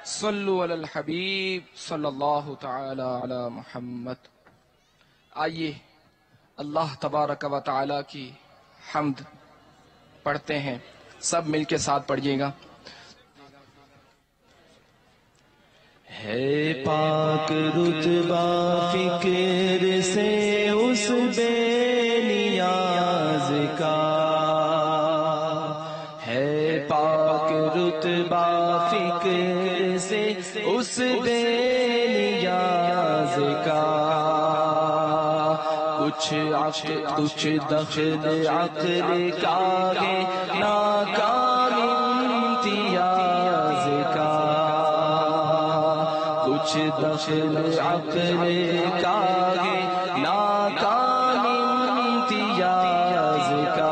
صلو علی الحبیب صلی اللہ تعالی علی محمد۔ آئیے اللہ تبارک و تعالی کی حمد پڑھتے ہیں، سب مل کے ساتھ پڑھیے گا۔ ہے پاک رتبہ فکر سے اس بے نیاز کا، ہے پاک رتبہ فکر سے اس بے نیاز کا، کچھ دخل عقل کا ہے ناکام امتیاز کا، کچھ دخل عقل کا ہے ناکام امتیاز کا۔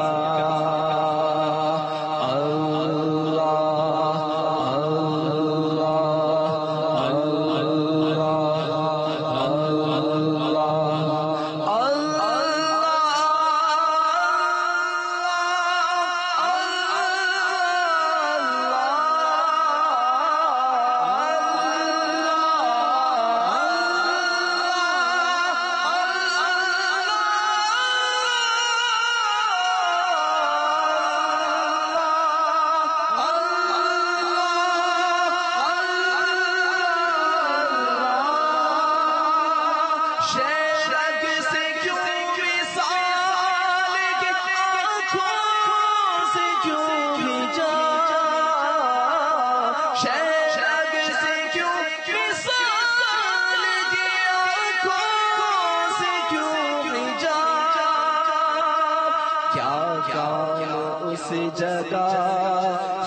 اس جگہ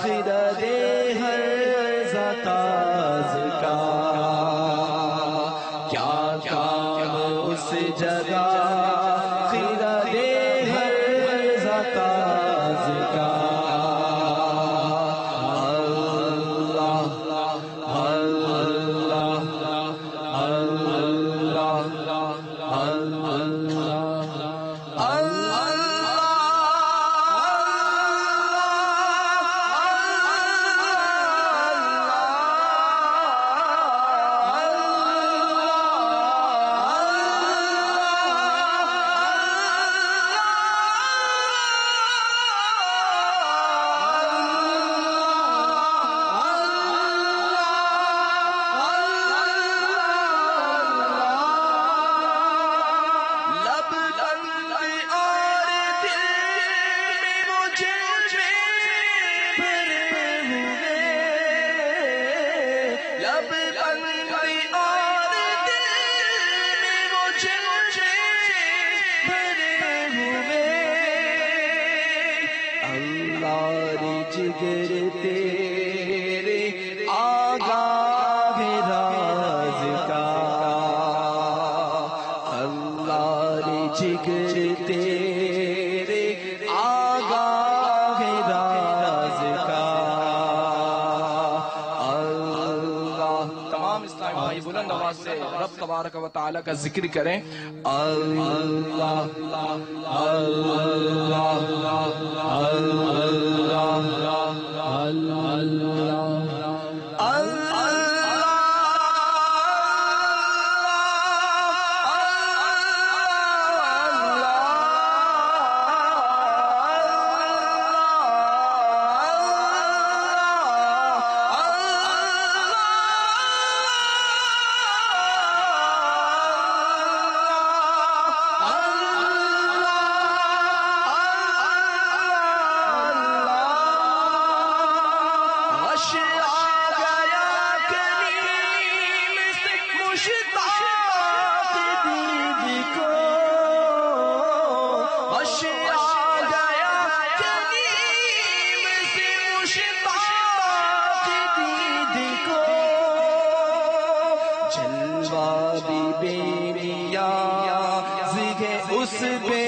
خرد ہر زتاز کا، کیا کام اس جگہ خرد ہر زتاز کا۔ جگر تیرے آگاہ راز کا، اللہ جگر تیرے آگاہ راز کا۔ اللہ تمام اسلامی بھائی بلند آواز سے رب تبارک و تعالی کا ذکر کریں۔ اللہ اس بے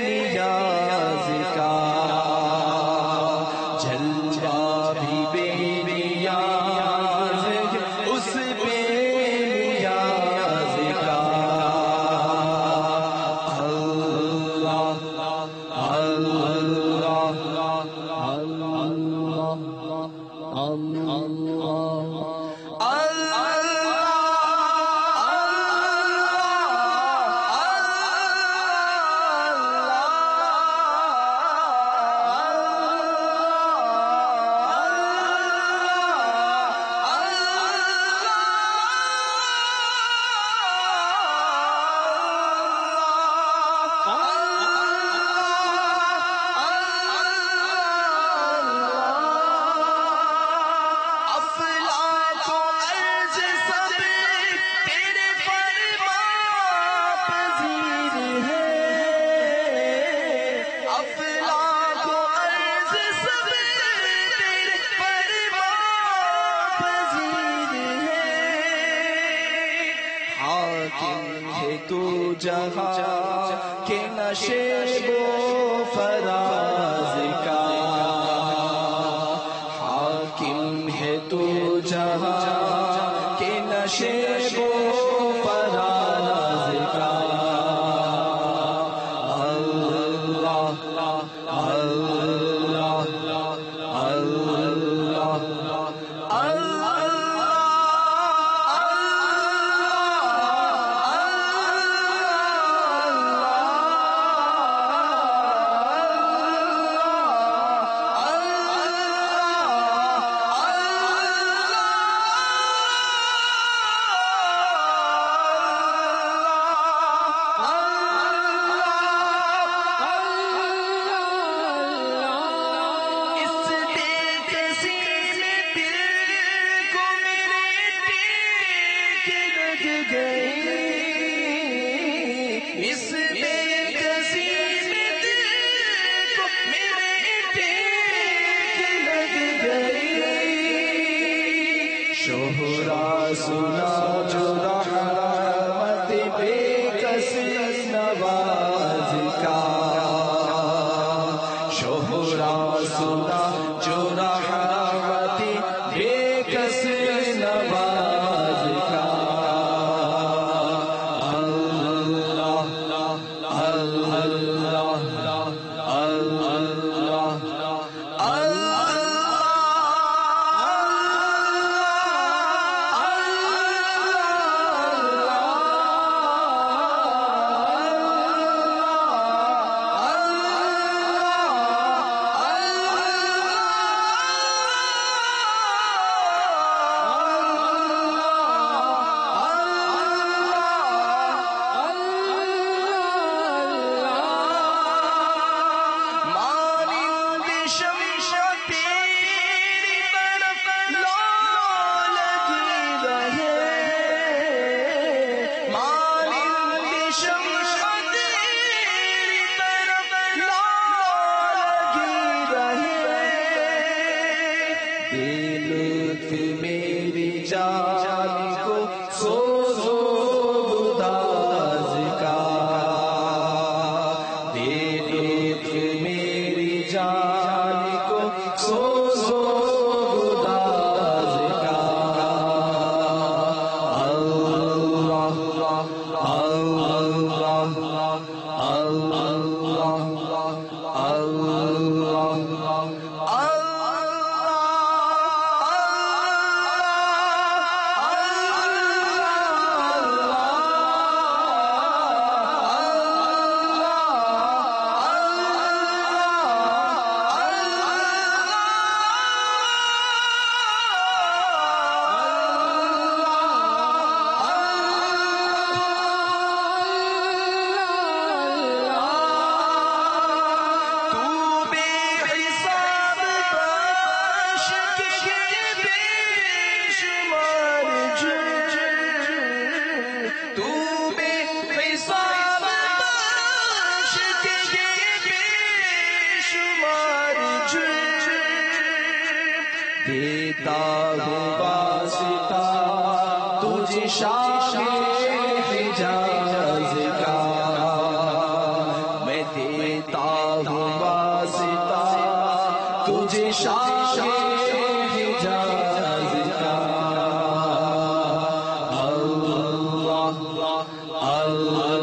نیاز کا، جلوہ بھی بے نیاز اس بے نیاز کا۔ اللہ اللہ اللہ اللہ حاکم ہے تو جہاں کے نشیب و فراز کا، حاکم ہے تو جہاں کے نشیب و فراز کا، اللہ اللہ اللہ شہرا سنا جو رحمت بے کس نواز کا، شہرا سنا جو رحمت بے کس نواز کا، اللہ اللہ اللہ میری جان کو سوزو گداز کا، دے لطف میری جان کو سوزو گداز کا، اللہ اللہ دیتا ہوں واسطہ تجھے شاہ حجاز کا، میں دیتا ہوں واسطہ تجھے شاہ حجاز کا، اللہ اللہ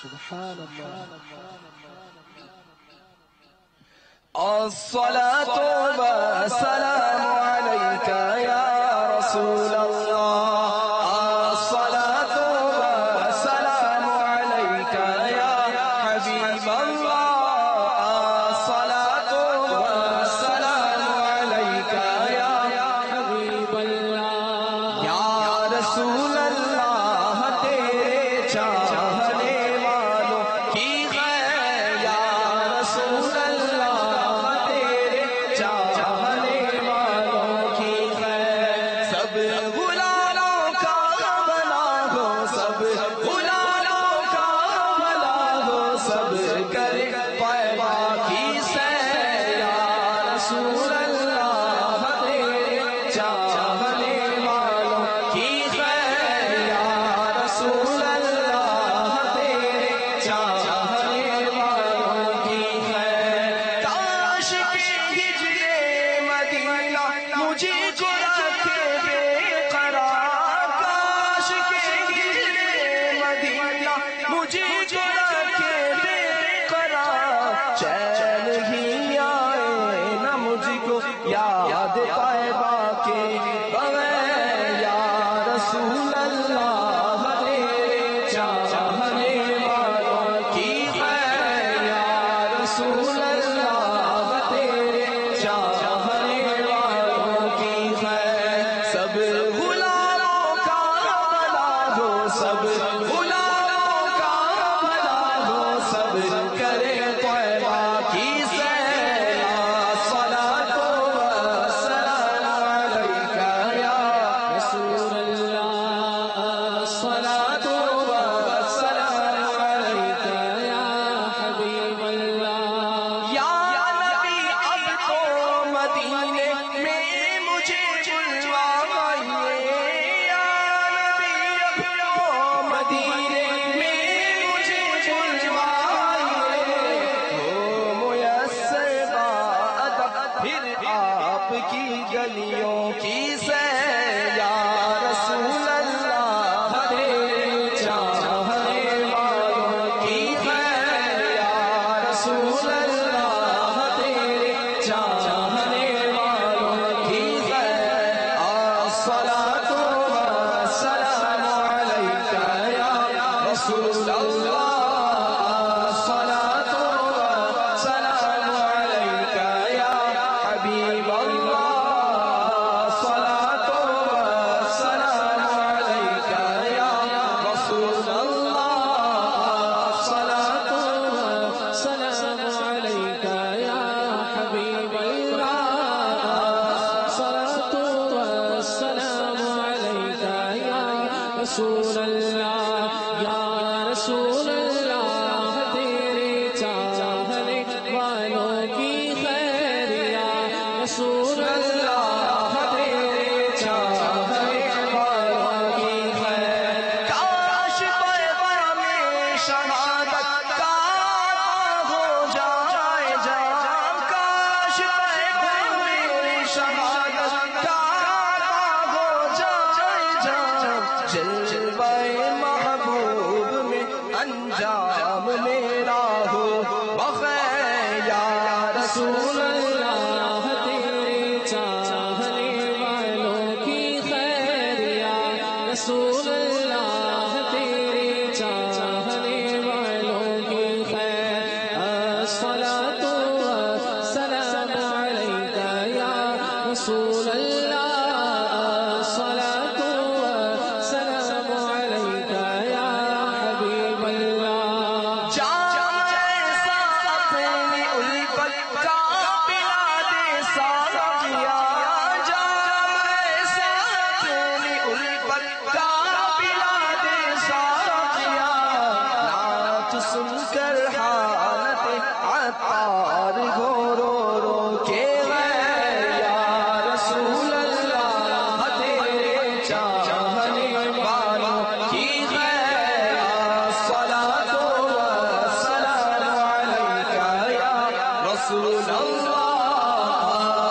سبحان اللہ. الصلاة والسلام عليك يا رسول الله. الصلاة والسلام عليك يا حبيب الله. الصلاة والسلام عليك يا حبيب الله. يا رسول الله تیرے چاہنے والوں کی خیر. یا رسول اللہ تیرے چاہنے والوں عطار گو رو رو کے غیر یا رسول اللہ تیرے چاہنے والوں کی غیر الصلاۃ والسلام علیک یا رسول اللہ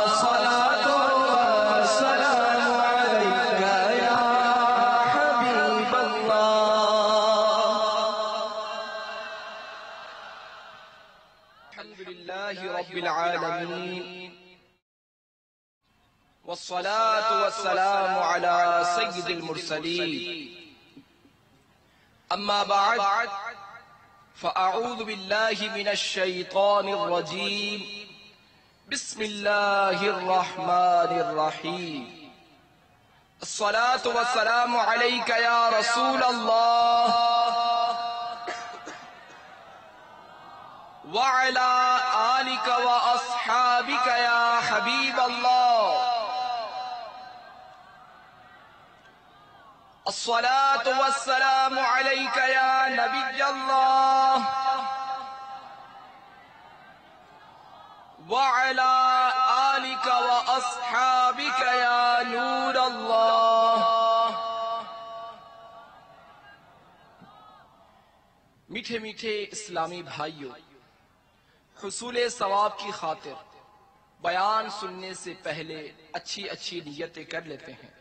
الصلاۃ والسلام علیک یا حبیب الحمد لله رب العالمين والصلاة والسلام على سيد المرسلين أما بعد فأعوذ بالله من الشيطان الرجيم بسم الله الرحمن الرحيم الصلاة والسلام عليك يا رسول الله وعلى آلك وأصحابك يا حبيب الله الصلاة والسلام عليك يا نبي الله وعلى آلك وأصحابك يا نور الله میٹھے میٹھے اسلامی بھائیوں، حصول ثواب کی خاطر بیان سننے سے پہلے اچھی اچھی نیتیں کر لیتے ہیں۔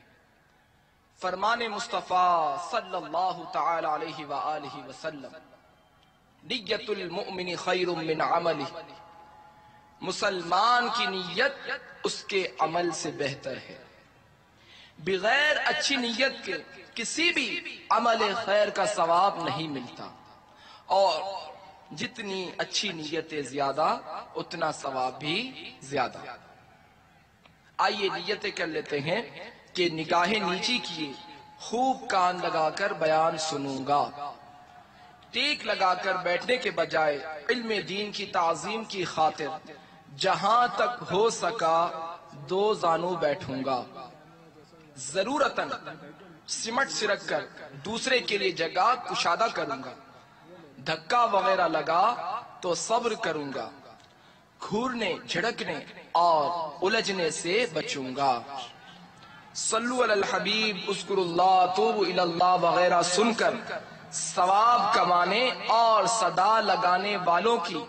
فرمان مصطفیٰ صلی اللہ تعالی علیہ وآلہ وسلم، نیت المؤمن خیر من عملہ، مسلمان کی نیت اس کے عمل سے بہتر ہے۔ بغیر اچھی نیت کے کسی بھی عمل خیر کا ثواب نہیں ملتا، اور جتنی اچھی نیتیں زیادہ اتنا ثواب بھی زیادہ۔ آئیے نیتیں کر لیتے ہیں کہ نگاہیں نیچی کیے خوب کان لگا کر بیان سنوں گا، ٹیک لگا کر بیٹھنے کے بجائے علم دین کی تعظیم کی خاطر جہاں تک ہو سکا دو زانوں بیٹھوں گا، ضرورتاً سمٹ سرک کر دوسرے کے لیے جگہ کشادہ کروں گا، دھکا وغیرہ لگا تو صبر کروں گا، گھورنے جھڑکنے اور الجھنے سے بچوں گا۔ صلو علی الحبیب، اذکر اللہ، توبوا الی اللہ وغیرہ سن کر ثواب کمانے اور صدا لگانے والوں کی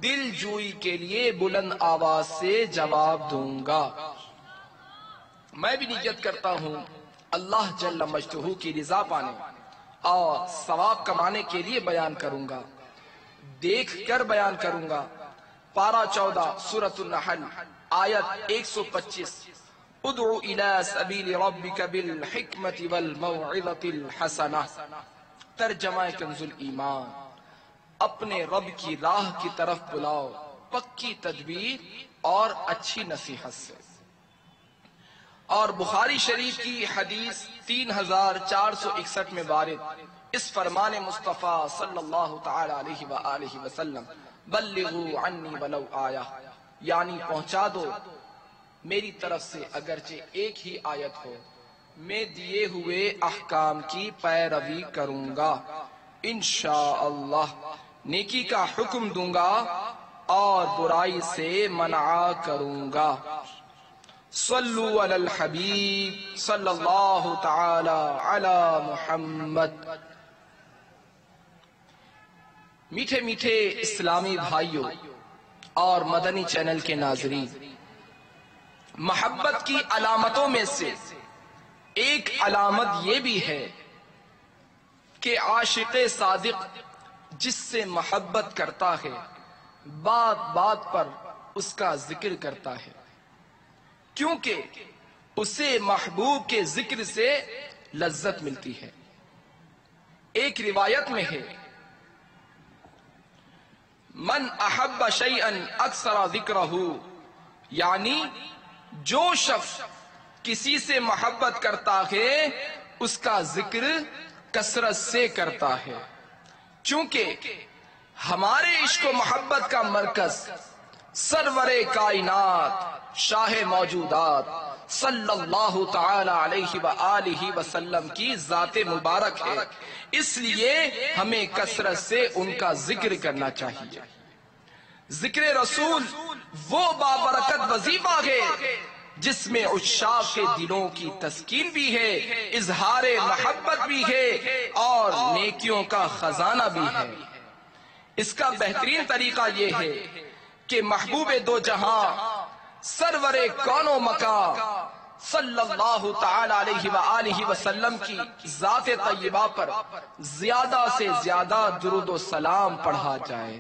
دل جوئی کے لیے بلند آواز سے جواب دوں گا۔ میں بھی نیت کرتا ہوں اللہ جل مجدہ کی رضا پانے اور ثواب کمانے کے لیے بیان کروں گا، دیکھ کر بیان کروں گا۔ پارہ 14 سورۃ النحل آیت 125، ادعو الی سبیل ربک بالحکمت والموعظۃ الحسنہ، ترجمہ کنز الایمان، اپنے رب کی راہ کی طرف بلاؤ پکی تدبیر اور اچھی نصیحت سے۔ اور بخاری شریف کی حدیث 3461 میں وارد اس فرمان مصطفیٰ صلی اللہ تعالی علیہ وآلہ وسلم، بلغوا عنی ولو آیہ، یعنی پہنچا دو میری طرف سے اگرچہ ایک ہی آیت ہو، میں دیے ہوئے احکام کی پیروی کروں گا، انشاءاللہ نیکی کا حکم دوں گا اور برائی سے منع کروں گا۔ صلو علی الحبیب صلی اللہ تعالی علی محمد۔ میٹھے میٹھے اسلامی بھائیوں اور مدنی چینل کے ناظرین، محبت کی علامتوں میں سے ایک علامت یہ بھی ہے کہ عاشق صادق جس سے محبت کرتا ہے بات بات پر اس کا ذکر کرتا ہے، کیونکہ اسے محبوب کے ذکر سے لذت ملتی ہے۔ ایک روایت میں ہے، من احب شیئا اکثر ذکرہ، یعنی جو شخص کسی سے محبت کرتا ہے اس کا ذکر کثرت سے کرتا ہے، چونکہ ہمارے عشق و محبت کا مرکز سرور کائنات شاہ موجودات صلی اللہ تعالی علیہ وآلہ وسلم کی ذات مبارک ہے، اس لیے ہمیں کثرت سے ان کا ذکر کرنا چاہیے۔ ذکر رسول وہ بابرکت وظیفہ ہے جس میں عشاق کے دلوں کی تسکین بھی ہے، اظہار محبت بھی ہے اور نیکیوں کا خزانہ بھی ہے۔ اس کا بہترین طریقہ یہ ہے کہ محبوب دو جہاں سرور کون و مکان صلی اللہ تعالی علیہ وآلہ وسلم کی ذات طیبہ پر زیادہ سے زیادہ درود و سلام پڑھا جائے۔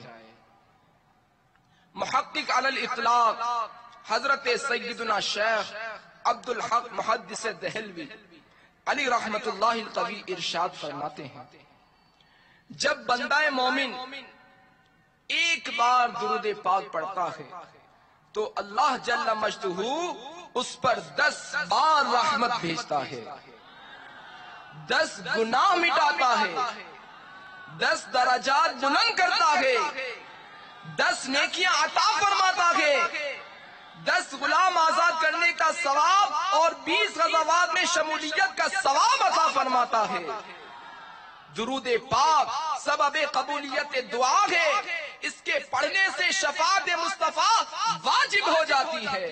محقق علی الاطلاق حضرت سیدنا شیخ عبدالحق محدث دہلوی علی رحمت اللہ القوی ارشاد فرماتے ہیں، جب بندہ مومن ایک بار درود پاک پڑھتا ہے تو اللہ جل مجدہ اس پر 10 بار رحمت بھیجتا ہے، 10 گناہ مٹاتا ہے، 10 درجات بلند کرتا ہے، 10 نیکیاں عطا فرماتا ہے، 10 غلام آزاد کرنے کا ثواب اور 20 غزوات میں شمولیت کا ثواب عطا فرماتا ہے۔ درود پاک سبب قبولیت دعا ہے، اس کے پڑھنے سے شفاعت مصطفیٰ واجب ہو جاتی ہے۔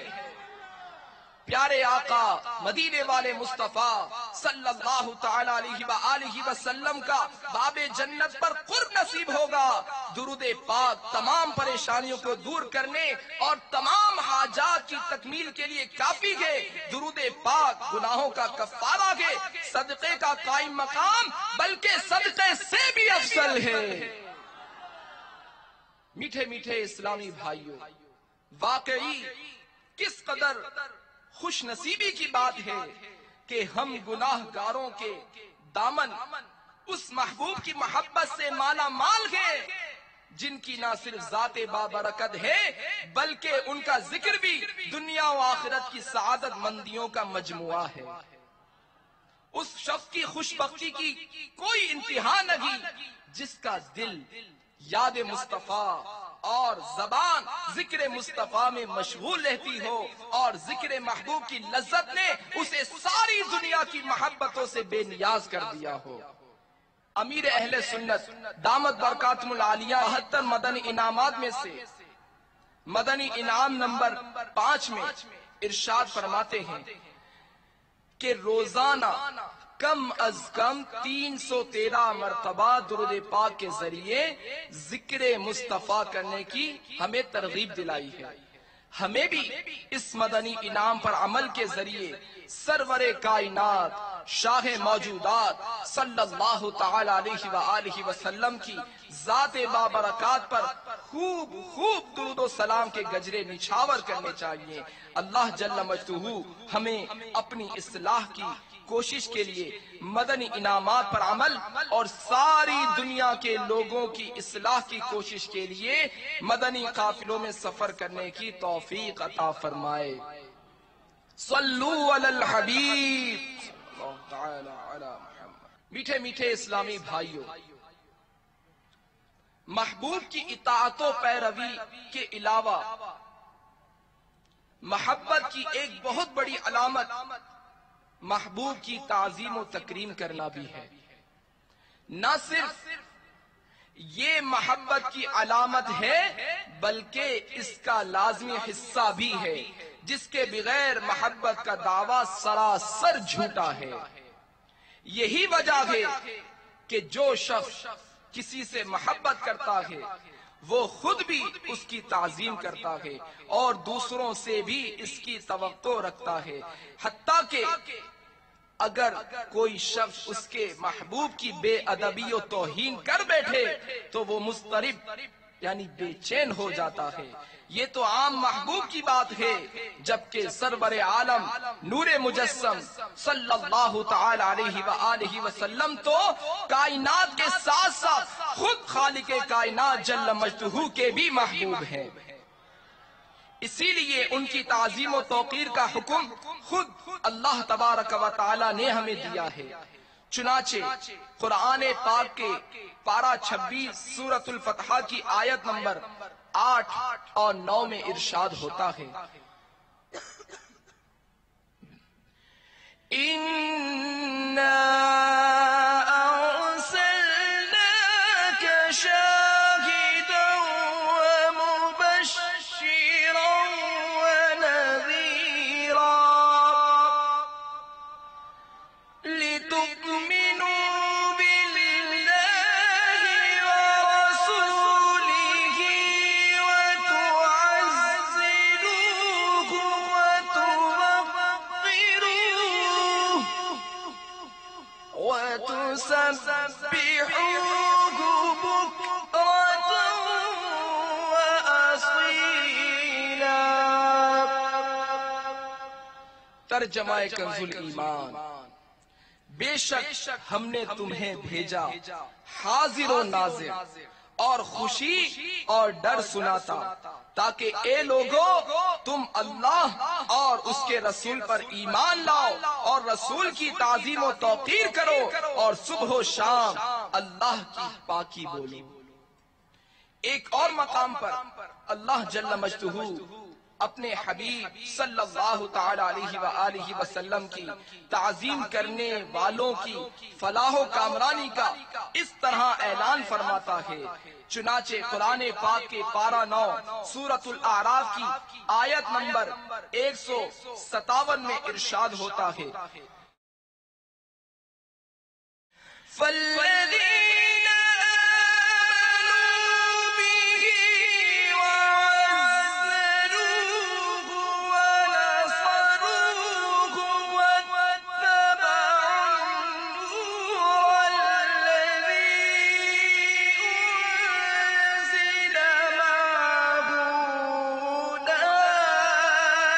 پیارے آقا مدینے والے مصطفیٰ صلی اللہ تعالی علیہ وآلہ وسلم کا باب جنت پر قرب نصیب ہوگا۔ درود پاک تمام پریشانیوں کو دور کرنے اور تمام حاجات کی تکمیل کے لیے کافی ہے۔ درود پاک گناہوں کا کفارہ ہے، صدقے کا قائم مقام بلکہ صدقے سے بھی افضل ہے۔ میٹھے میٹھے اسلامی بھائیوں، واقعی کس قدر خوش نصیبی کی بات ہے کہ ہم گناہ گاروں کے دامن اس محبوب کی محبت سے مالا مال ہیں جن کی نہ صرف ذات بابرکت ہے بلکہ ان کا ذکر بھی دنیا و آخرت کی سعادت مندیوں کا مجموعہ ہے۔ اس شخص کی خوش بختی کی کوئی انتہا نہیں جس کا دل یاد مصطفیٰ اور زبان ذکر مصطفیٰ میں مشغول رہتی ہو اور ذکر محبوب کی لذت نے اسے ساری دنیا کی محبتوں سے بے نیاز کر دیا ہو۔ امیر اہل سنت دامت برکاتہم العالیہ 72 مدنی انعامات میں سے مدنی انعام نمبر 5 میں ارشاد فرماتے ہیں کہ روزانہ کم از کم 313 مرتبہ درود پاک کے ذریعے ذکر مصطفیٰ کرنے کی ہمیں ترغیب دلائی ہے۔ ہمیں بھی اس مدنی انعام پر عمل کے ذریعے سرور کائنات شاہ موجودات صلی اللہ تعالی علیہ وآلہ وسلم کی ذات بابرکات پر خوب درود و سلام کے گجرے نچھاور کرنے چاہیے۔ اللہ جل مجدہ ہمیں اپنی اصلاح کی کوشش کے لیے مدنی انعامات پر عمل اور ساری دنیا کے لوگوں کی اصلاح کی کوشش کے لیے مدنی قافلوں میں سفر کرنے کی توفیق عطا فرمائے۔ صلو علی الحبیب اللہ تعالی علی محمد۔ میٹھے میٹھے اسلامی بھائیوں، محبوب کی اطاعت و پیروی کے علاوہ محبت کی ایک بہت بڑی علامت محبوب کی تعظیم و تکریم کرنا بھی ہے۔ نہ صرف یہ محبت کی علامت ہے بلکہ اس کا لازمی حصہ بھی ہے، جس کے بغیر محبت کا دعویٰ سراسر جھوٹا ہے۔ یہی وجہ ہے کہ جو شخص کسی سے محبت کرتا ہے وہ خود بھی اس کی تعظیم کرتا ہے اور دوسروں سے بھی اس کی توقع رکھتا ہے، حتیٰ کہ اگر کوئی شخص اس کے محبوب کی بے ادبی و توہین کر بیٹھے تو وہ مضطرب یعنی بے چین ہو جاتا ہے۔ یہ تو عام محبوب کی بات ہے، جبکہ سرور عالم نور مجسم صلی اللہ تعالی علیہ وآلہ وسلم تو کائنات کے ساتھ ساتھ خود خالق کائنات جل مجدہ کے بھی محبوب ہیں۔ اسی لیے ان کی تعظیم و توقیر کا حکم خود اللہ تبارک و تعالی نے ہمیں دیا ہے۔ چنانچہ قرآن پاک کے پارہ 26 سورۃ الفتح کی آیت نمبر 8 اور 9 میں ارشاد ہوتا ہے، أرسلناك شاهدا ومبشرا ترجمہ کنز ایمان، بے شک ہم نے تمہیں بھیجا حاضر و ناظر اور خوشی اور ڈر سناتا، تاکہ اے لوگو تم اللہ اور اس کے رسول پر ایمان لاؤ اور رسول کی تعظیم و توقیر کرو اور صبح و شام اللہ کی پاکی بولو۔ ایک اور مقام پر اللہ جل مجدہ اپنے حبیب صلی اللہ تعالی علیہ وآلہ وسلم کی تعظیم کرنے والوں کی فلاح و کامرانی کا اس طرح اعلان فرماتا ہے۔ چنانچہ قرآن پاک کے پارہ 9 سورۃ الاعراف کی آیت نمبر 157 میں ارشاد ہوتا ہے، فَالَّذِينَ آمَنُوا بِهِ وَعَزَّرُوهُ وَنَصَرُوهُ وَاتَّبَعُوا النُّورَ الَّذِي أُنزِلَ مَعَهُ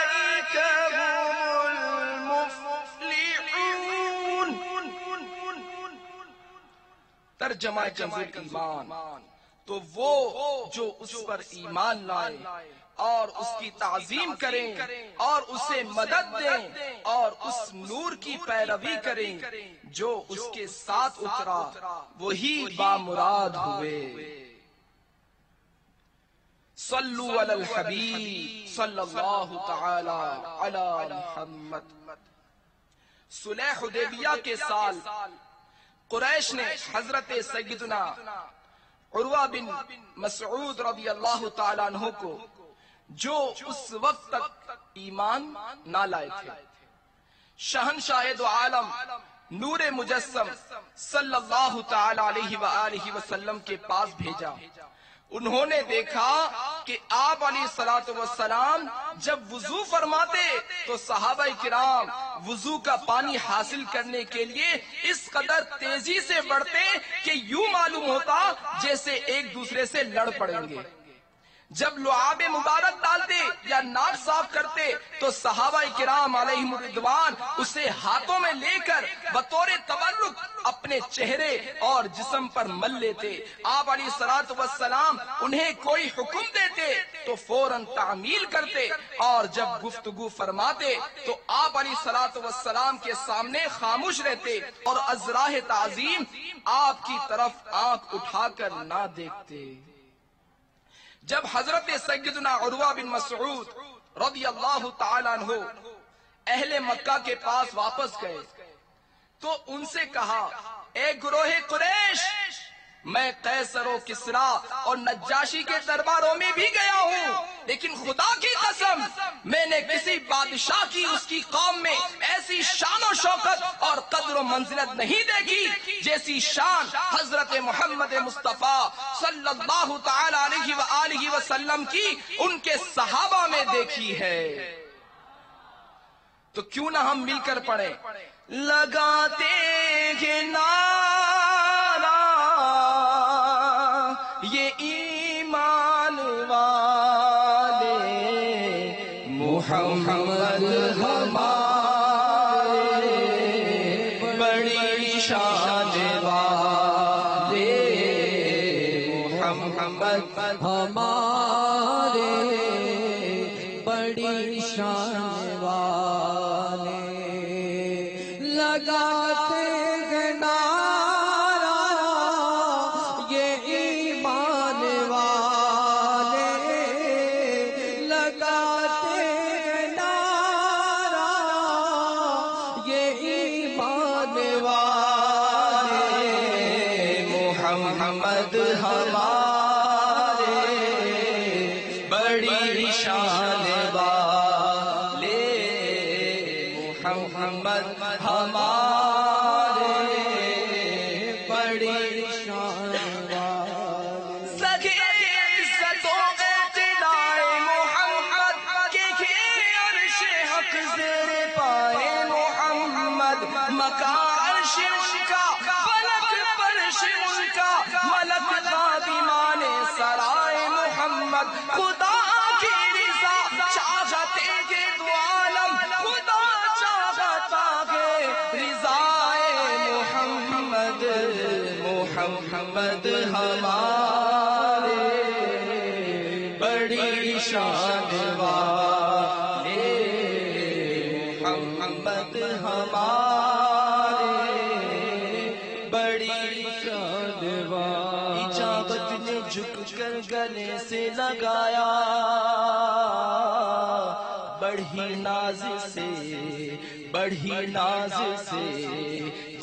أُولَئِكَ هُمُ الْمُفْلِحُونَ۔ ترجمہ کنز ایمان، تو وہ جو اس پر ایمان لائے اور اس کی تعظیم کریں اور اسے مدد دیں اور اس نور کی پیروی کریں جو اس کے ساتھ اترا، وہی بامراد ہوئے۔ صلو علی الحبیب صلی اللہ تعالی علی محمد۔ صلح حدیبیہ کے سال قریش نے حضرت سیدنا عروہ بن مسعود رضی اللہ تعالیٰ عنہ کو، جو اس وقت تک ایمان نہ لائے تھے، شہنشاہ دو عالم نور مجسم صلی اللہ تعالیٰ علیہ وآلہ وسلم کے پاس بھیجا۔ انہوں نے دیکھا کہ آپ علیہ السلام جب وضو فرماتے تو صحابہ کرام وضو کا پانی حاصل کرنے کے لیے اس قدر تیزی سے بڑھتے کہ یوں معلوم ہوتا جیسے ایک دوسرے سے لڑ پڑیں گے۔ جب لعاب مبارک ڈالتے یا ناک صاف کرتے تو صحابہ کرام علیہم رضوان اسے ہاتھوں میں لے کر بطور تبرک اپنے چہرے اور جسم پر مل لیتے۔ آپ علیہ السلام انہیں کوئی حکم دیتے تو فوراً تعمیل کرتے، اور جب گفتگو فرماتے تو آپ علیہ السلام کے سامنے خاموش رہتے اور از راہ تعظیم آپ کی طرف آنکھ اٹھا کر نہ دیکھتے۔ جب حضرت سیدنا عروہ بن مسعود رضی اللہ تعالیٰ عنہ اہل مکہ کے پاس واپس گئے تو ان سے کہا، اے گروہ قریش، میں قیصر و کسریٰ اور نجاشی کے درباروں میں بھی گیا ہوں، لیکن خدا کی قسم میں نے کسی بادشاہ کی اس کی قوم میں ایسی شان و شوکت اور قدر و منزلت نہیں دیکھی جیسی شان حضرت محمد مصطفیٰ صلی اللہ تعالی علیہ وآلہ وسلم کی ان کے صحابہ میں دیکھی ہے۔ تو کیوں نہ ہم مل کر پڑھیں، لگاتے ہیں نعرہ یہ ایمان والے، محمد ہمارے بڑی شان والے، محمد ہمارے بڑی شان والے، لگاتے ہیں نعرہ یہ ایمان والے، لگاتے ہیں نعرہ یہ ایمان والے، محمد ہمارے بڑی شان والے، محمد ہمارے بڑی شان والے، سگے عزتوں اعتدائے محمد کے عرش حق زیر پائے محمد، مکان عرش ان کا فلک فرش ان کا، ملک خادمان سرائے محمد، خدا کی رضا چاہتے ہیں دو عالم، خدا بڑی شان والے محمد ہمارے، بڑی شان والے۔ اجابت نے جھک کر گلے سے لگایا، بڑھی ناز سے بڑھی ناز سے،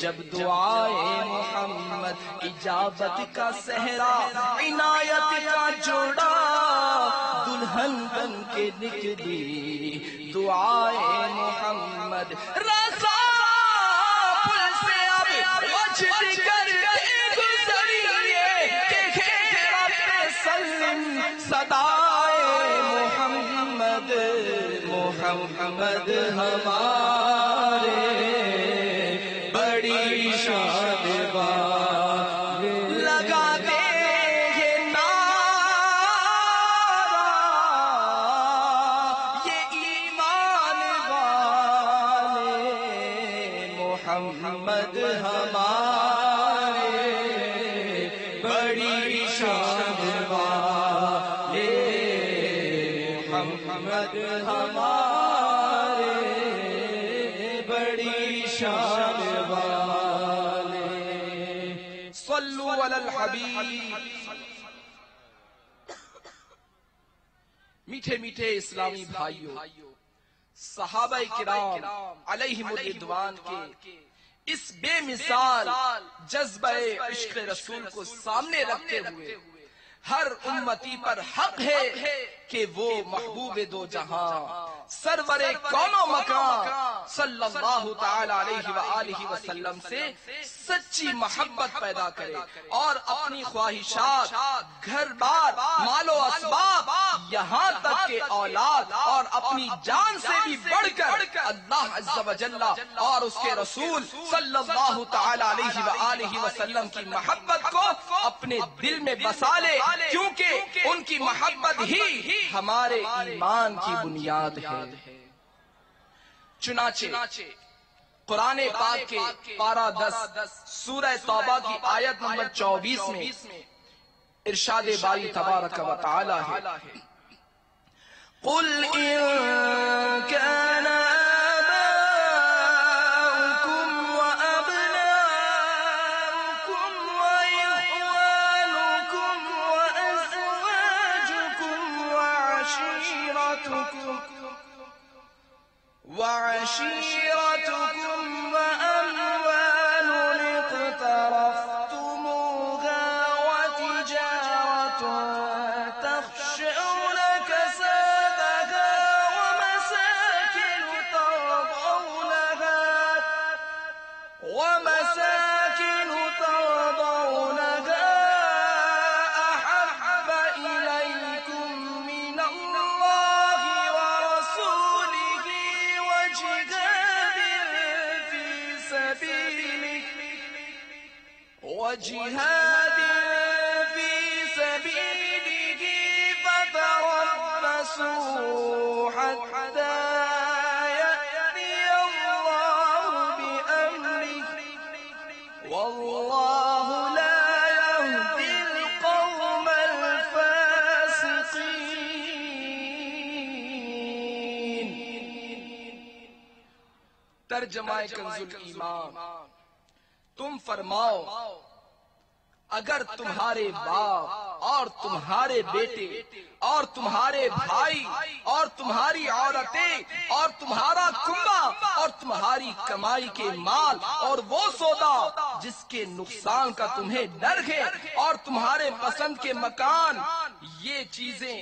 جب دعائے محمد اجابت کا صحرا، عنایت کا جوڑا دلہن بن کے نکلی دعائے محمد۔ رضا پل سے اب وجد کر گزریے، دیکھے رب سلم صدائے محمد، محمد ہمارے بڑی شان والے۔ لگا دے یہ نعرہ یہ ایمان والے، محمد ہمارے بڑی شان والے، محمد ہمارے بڑی شان والے۔ صلو علی الحبیب۔ میٹھے میٹھے اسلامی بھائیوں، صحابہ کرام علیہم الرضوان کے اس بے مثال جذبہ عشق رسول کو سامنے رکھتے ہوئے ہر امتی پر حق ہے کہ وہ محبوب دو جہاں سرور کون و مکان صلی اللہ تعالی علیہ وآلہ وسلم سے سچی محبت پیدا کرے، اور اپنی خواہشات، گھر بار، مال و اسباب، یہاں تک کہ اولاد اور اپنی جان سے بھی بڑھ کر اللہ عز و جل اور اس کے رسول صلی اللہ تعالی علیہ وآلہ وسلم کی محبت کو اپنے دل میں بسا لے، کیونکہ ان کی محبت ہی ہمارے ایمان کی بنیاد ہے۔ چنانچہ قرآن پاک کے پارہ 10 سورہ توبہ کی آیت نمبر 24 میں ارشاد باری تبارک و تعالی ہے، قُلْ إِن كَانَ آبَاؤُكُمْ وَأَبْنَاؤُكُمْ وَإِخْوَانُكُمْ وَأَزْوَاجُكُمْ وَعَشِيرَتُكُمْ وَأَمْوَالٌ اقْتَرَفْتُمُوهَا وَتِجَارَةٌ تَخْشَوْنَ كَسَادَهَا وَمَسَاكِنُ تَرْضَوْنَهَا أَحَبَّ إِلَيْكُمْ مِنَ اللَّهِ وَرَسُولِهِ وَجِهَادٍ فِي سَبِيلِهِ فَتَرَبَّصُوا حَتَّى يَأْتِيَ اللَّهُ بِأَمْرِهِ وَاللَّهُ لَا يَهْدِي الْقَوْمَ الْفَاسِقِينَ۔ ترجمہ کنز الایمان، تم فرماؤ اگر تمہارے باپ اور تمہارے بیٹے اور تمہارے بھائی اور تمہاری عورتیں اور تمہارا کنبہ اور تمہاری کمائی کے مال اور وہ سودا جس کے نقصان کا تمہیں ڈر ہے اور تمہارے پسند کے مکان، یہ چیزیں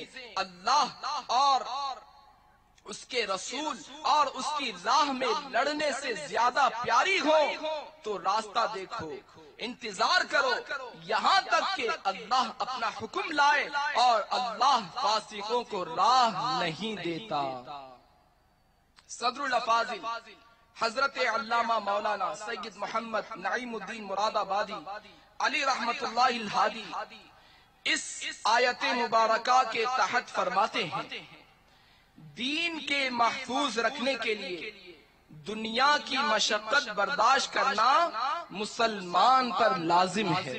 اللہ اور اس کے رسول اور اس کی راہ میں لڑنے سے زیادہ پیاری ہو تو راستہ دیکھو، انتظار کرو یہاں تک کہ اللہ اپنا حکم لائے، اور اللہ فاسقوں کو راہ نہیں دیتا۔ صدر الافاضل حضرت علامہ مولانا سید محمد نعیم الدین مراد آبادی علی رحمت اللہ الہادی اس آیت مبارکہ کے تحت فرماتے ہیں، دین کے محفوظ رکھنے کے لیے دنیا کی مشقت برداشت کرنا مسلمان پر لازم ہے،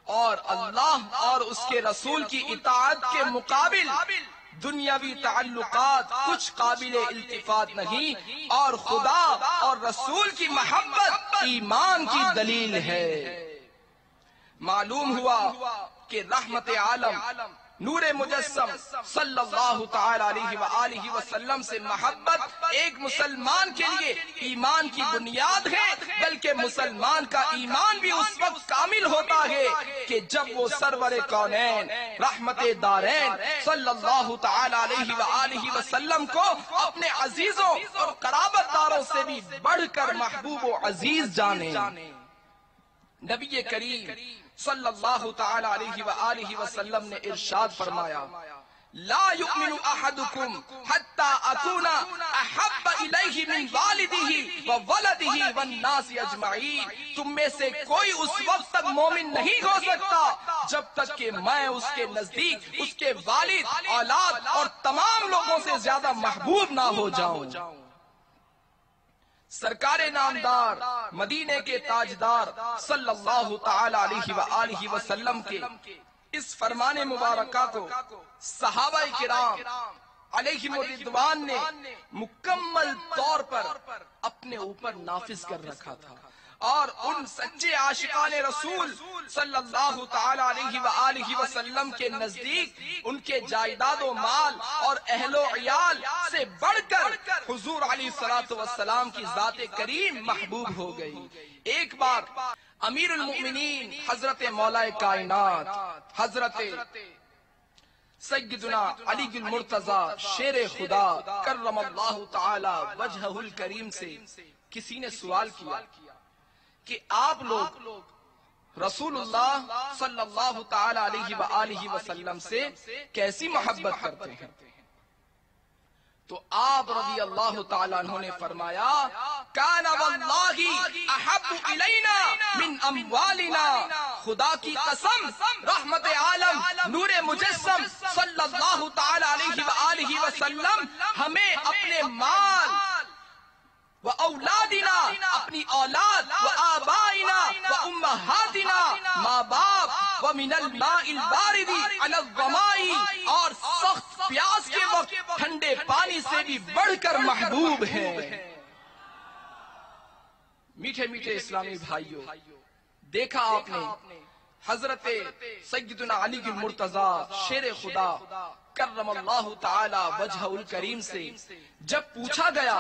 اور اللہ اور اس کے رسول کی اطاعت کے مقابل دنیاوی تعلقات کچھ قابل التفات نہیں، اور خدا اور رسول کی محبت ایمان کی دلیل ہے۔ معلوم ہوا کہ رحمت عالم نور مجسم صلی اللہ تعالی علیہ وآلہ وسلم سے محبت ایک مسلمان کے لیے ایمان کی بنیاد ہے، بلکہ مسلمان کا ایمان بھی اس وقت کامل ہوتا ہے کہ جب وہ سرور کونین رحمت دارین صلی اللہ تعالی علیہ وآلہ وسلم کو اپنے عزیزوں اور قرابت داروں سے بھی بڑھ کر محبوب و عزیز جانے۔ نبی کریم صلی اللہ تعالی علیہ وآلہ وسلم نے ارشاد فرمایا، لا یؤمن احدکم حتی اکون احب الیہ من والدہ وولدہ والناس اجمعین، تم میں سے کوئی اس وقت تک مومن نہیں ہو سکتا جب تک کہ میں اس کے نزدیک اس کے والد، اولاد اور تمام لوگوں سے زیادہ محبوب نہ ہو جاؤں۔ سرکار نامدار مدینے کے تاجدار صلی اللہ تعالی علیہ وآلہ وسلم کے اس فرمان مبارکہ کو صحابہ کرام علیہم الرضوان نے مکمل طور پر اپنے اوپر نافذ کر رکھا تھا، اور ان سچے عاشقان رسول صلی اللہ تعالی علیہ وآلہ وسلم کے نزدیک ان کے جائیداد و مال اور اہل و عیال سے بڑھ کر حضور علیہ السلام کی ذات کریم محبوب ہو گئی۔ ایک بار امیر المؤمنین حضرت مولا کائنات حضرت سیدنا علی المرتضی شیر خدا کرم اللہ تعالی وجہہ الکریم سے کسی نے سوال کیا کہ آپ لوگ رسول اللہ صلی اللہ تعالی علیہ وآلہ وسلم سے کیسی محبت کرتے ہیں؟ تو آپ رضی اللہ تعالیٰ عنہ نے فرمایا، کان واللہ احب الینا من اموالنا، خدا کی قسم رحمت عالم نور مجسم صلی اللہ تعالی علیہ وآلہ وسلم ہمیں اپنے مال و اولادنا، اپنی اولاد، و آبائنا و امہاتنا، ماں باپ، و من الماء البارد علی الظماء، اور سخت پیاس کے وقت ٹھنڈے پانی سے بھی بڑھ کر محبوب ہے۔ میٹھے میٹھے اسلامی بھائیوں، دیکھا آپ نے حضرت سیدنا علی المرتضی شیر خدا کرم اللہ تعالی وجہ الکریم سے جب پوچھا گیا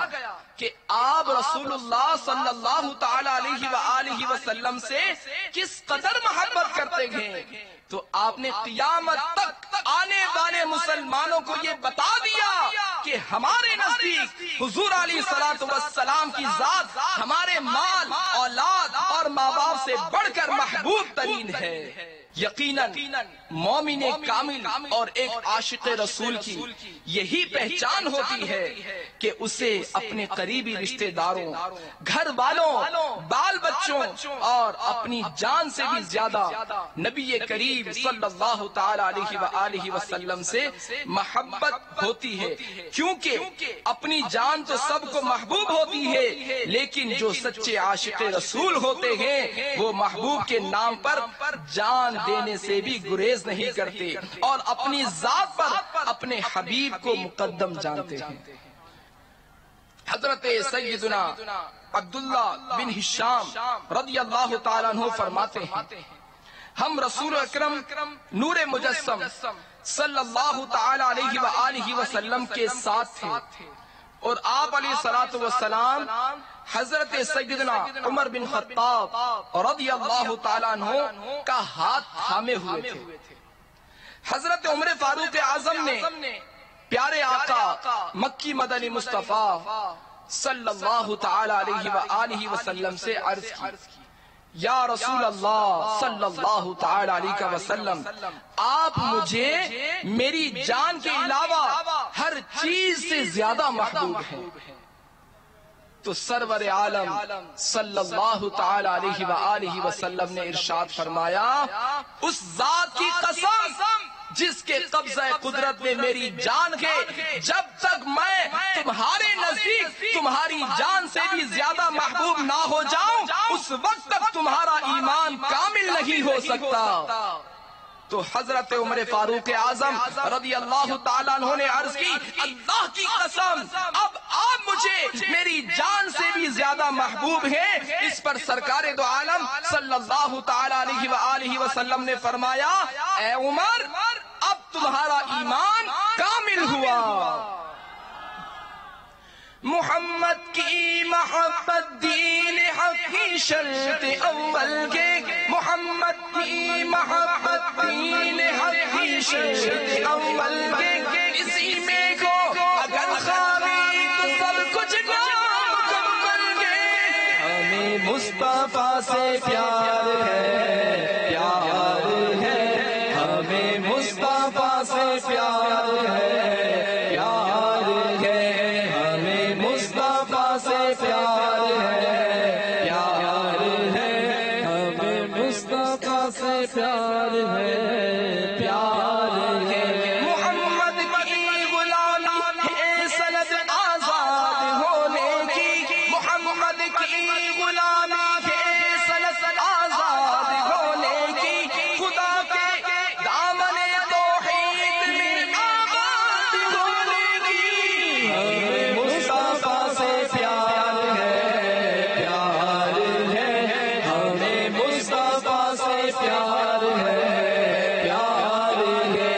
کہ آپ رسول اللہ صلی اللہ تعالی علیہ وآلہ وسلم سے کس قدر محبت کرتے ہیں، تو آپ نے قیامت تک آنے والے مسلمانوں کو یہ بتا دیا کہ ہمارے نزدیک حضور علیہ السلام کی ذات ہمارے مال، اولاد اور ماں باپ سے بڑھ کر محبوب ترین ہے۔ یقیناً مومن کامل اور ایک عاشق رسول کی یہی پہچان ہوتی ہے کہ اسے اپنے قریبی رشتہ داروں، گھر والوں، بال بچوں اور اپنی جان سے بھی زیادہ نبی کریم صلی اللہ تعالی علیہ وآلہ وسلم سے محبت ہوتی ہے، کیونکہ اپنی جان تو سب کو محبوب ہوتی ہے، لیکن جو سچے عاشق رسول ہوتے ہیں وہ محبوب کے نام پر جان دینے سے بھی گریز نہیں کرتے اور اپنی ذات پر اپنے حبیب کو مقدم جانتے ہیں۔ حضرت سیدنا عبداللہ بن ہشام رضی اللہ تعالیٰ عنہ فرماتے ہیں، ہم رسول اکرم نور مجسم صلی اللہ تعالی علیہ وآلہ وسلم کے ساتھ تھے، اور آپ علیہ السلام حضرت سیدنا عمر بن خطاب رضی اللہ تعالیٰ عنہ کا ہاتھ تھامے ہوئے تھے۔ حضرت عمر فاروق اعظم نے پیارے آقا مکی مدنی مصطفیٰ صلی اللہ تعالی علیہ وآلہ وسلم سے عرض کی، یا رسول اللہ صلی اللہ تعالی علیہ وسلم، آپ مجھے میری جان کے علاوہ ہر چیز سے زیادہ محبوب ہیں۔ تو سرور عالم صلی اللہ تعالی علیہ وآلہ وسلم نے ارشاد فرمایا، اس ذات کی قسم جس کے قبضہ قدرت میں میری جان ہے، جب تک میں تمہارے نزدیک تمہاری جان سے بھی زیادہ محبوب نہ ہو جاؤں، اس وقت تک تمہارا ایمان کامل نہیں ہو سکتا۔ تو حضرت عمر فاروق اعظم رضی اللہ تعالیٰ عنہ نے عرض کی، اللہ کی قسم اب آپ مجھے میری جان سے بھی زیادہ محبوب ہیں۔ اس پر سرکار دو عالم صلی اللہ تعالیٰ علیہ وآلہ وسلم نے فرمایا، اے عمر اب تمہارا ایمان کامل ہوا۔ محمد کی محبت دین حق کی شرط اول کے، محمد کی محبت دین حق کی شرط اول کے، اسی میں کو اگر خامی تو سب کچھ نامکمل کے۔ ہمیں مصطفیٰ سے پیار ہے، پیار ہے، ہمیں مصطفیٰ سے پیار ہے، پیار ہے، سے پیار ہے، پیار ہے، ہمیں مصطفیٰ سے پیار ہے، پیار ہے۔ محمد کی غلامی ہے سند آزاد ہونے کی، محمد کی غلامی ہے سند آزاد ہونے کی، خدا کے دامن توحید میں آباد ہونے کی۔ ہمیں مصطفیٰ سے پیار ہے، پیار ہے، ہمیں مصطفیٰ سے پیار ہے، پیار ہے۔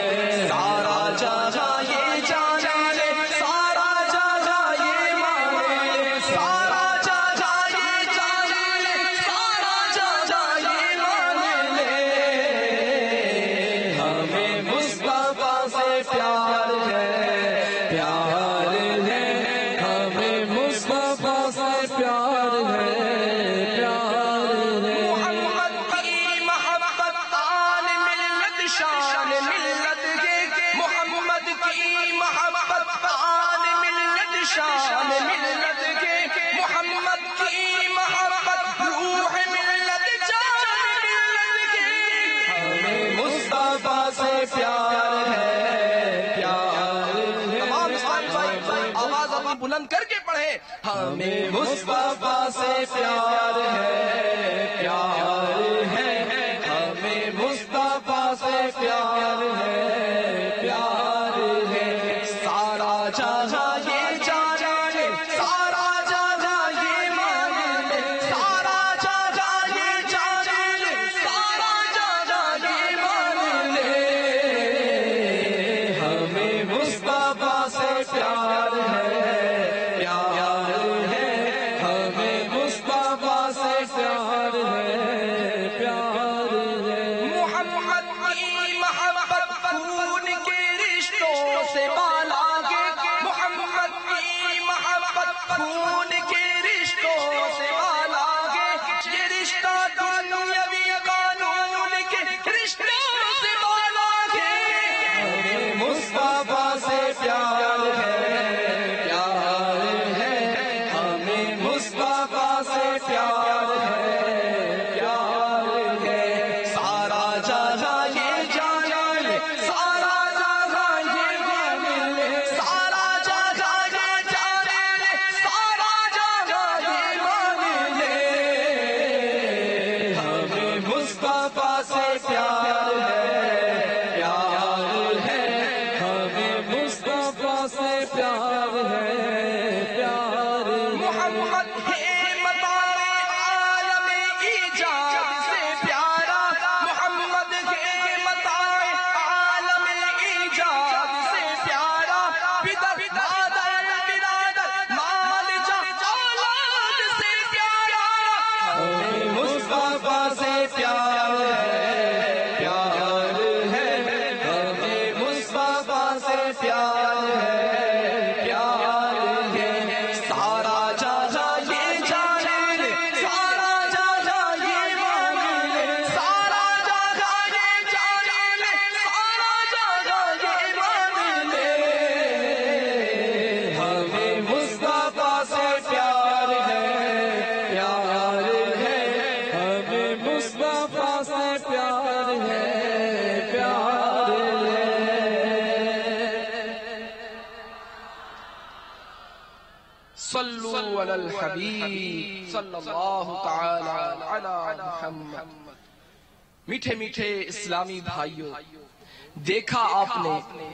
سارا جہاں یہ جانے، سارا جہاں یہ مانے، سارا جہاں یہ جانے، سارا جہاں یہ مانے، ہمیں مصطفیٰ سے پیار ہے، پیار ہے، ہمیں مصطفیٰ سے پیار ہے، پیار ہے۔ محمد کی محبت آن ملت شان ملت کے، محمد کی محبت آن ملت شان ملت کے، محمد کی محبت روح ملت جان ملت کے۔ ہمیں مصطفیٰ سے پیار ہے، پیار ہے۔ تمام اسلامی بھائی آواز اپنی بلند کر کے پڑھے، ہمیں مصطفیٰ سے پیار ہے، پیار ہے، ہمیں مصطفیٰ سے پیار ہے، پیار ہے۔ سارا جہاں یہ جانے، سارا جہاں یہ مانے، سارا جہاں یہ جانے، سارا جہاں یہ مانے، ہمیں مصطفیٰ سے پیار ہے، پیار ہے، ہمیں مصطفیٰ سے پیار ہے، پیار ہے۔ محمد کی محبت خون کے رشتوں سے بالا گے، محمد کی محبت خون کے رشتوں سے بالا گے، یہ رشتہ دنیاوی قانون کے رشتوں سے بالا گے۔ ہمیں مصطفیٰ سے پیار ہے، پیار ہے، ہمیں مصطفیٰ سے پیار ہے، پیار ہے۔ سارا جہاں یہ جانے، سارا جہاں یہ مانے، سارا جہاں یہ جانے، سارا جہاں یہ مانے، ہمیں مصطفیٰ سے پیار ہے، پیار ہے، ہمیں مصطفیٰ سے پیار ہے، پیار ہے۔ محمد ہے مطاع عالم ایجاد سے پیارا، محمد ہے مطاع عالم ایجاد سے پیارا، بدر مادر برادر مال جا اولاد سے پیارا، ہمیں مصطفیٰ سے پیار ہے، پیار ہے، ہمیں مصطفیٰ سے پیار ہے، پیار ہے۔ سارا جہاں یہ جانے، سارا جہاں یہ مانے، سارا جہاں یہ جانے، سارا جہاں یہ مانے، ہمیں مصطفیٰ سے پیار ہے، پیار ہے، ہمیں مصطفیٰ سے پیار ہے، پیار ہے۔ صلو علی الحبیب صلی اللہ تعالی علی محمد۔ میٹھے میٹھے اسلامی بھائیوں، دیکھا آپ نے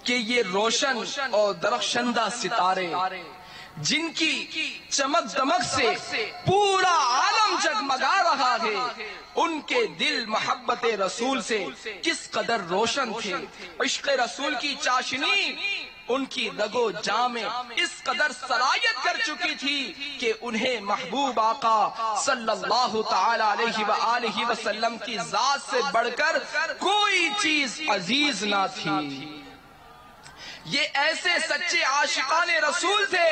کہ یہ روشن اور درخشندہ ستارے جن کی چمک دمک سے پورا عالم جگمگا رہا ہے، ان کے دل محبت رسول سے کس قدر روشن تھے۔ عشق رسول کی چاشنی ان کی رگ و جاں میں اس قدر سرایت کر چکی تھی کہ انہیں محبوب آقا صلی اللہ تعالی علیہ وآلہ وسلم کی ذات سے بڑھ کر کوئی چیز عزیز نہ تھی۔ یہ ایسے سچے عاشقان رسول تھے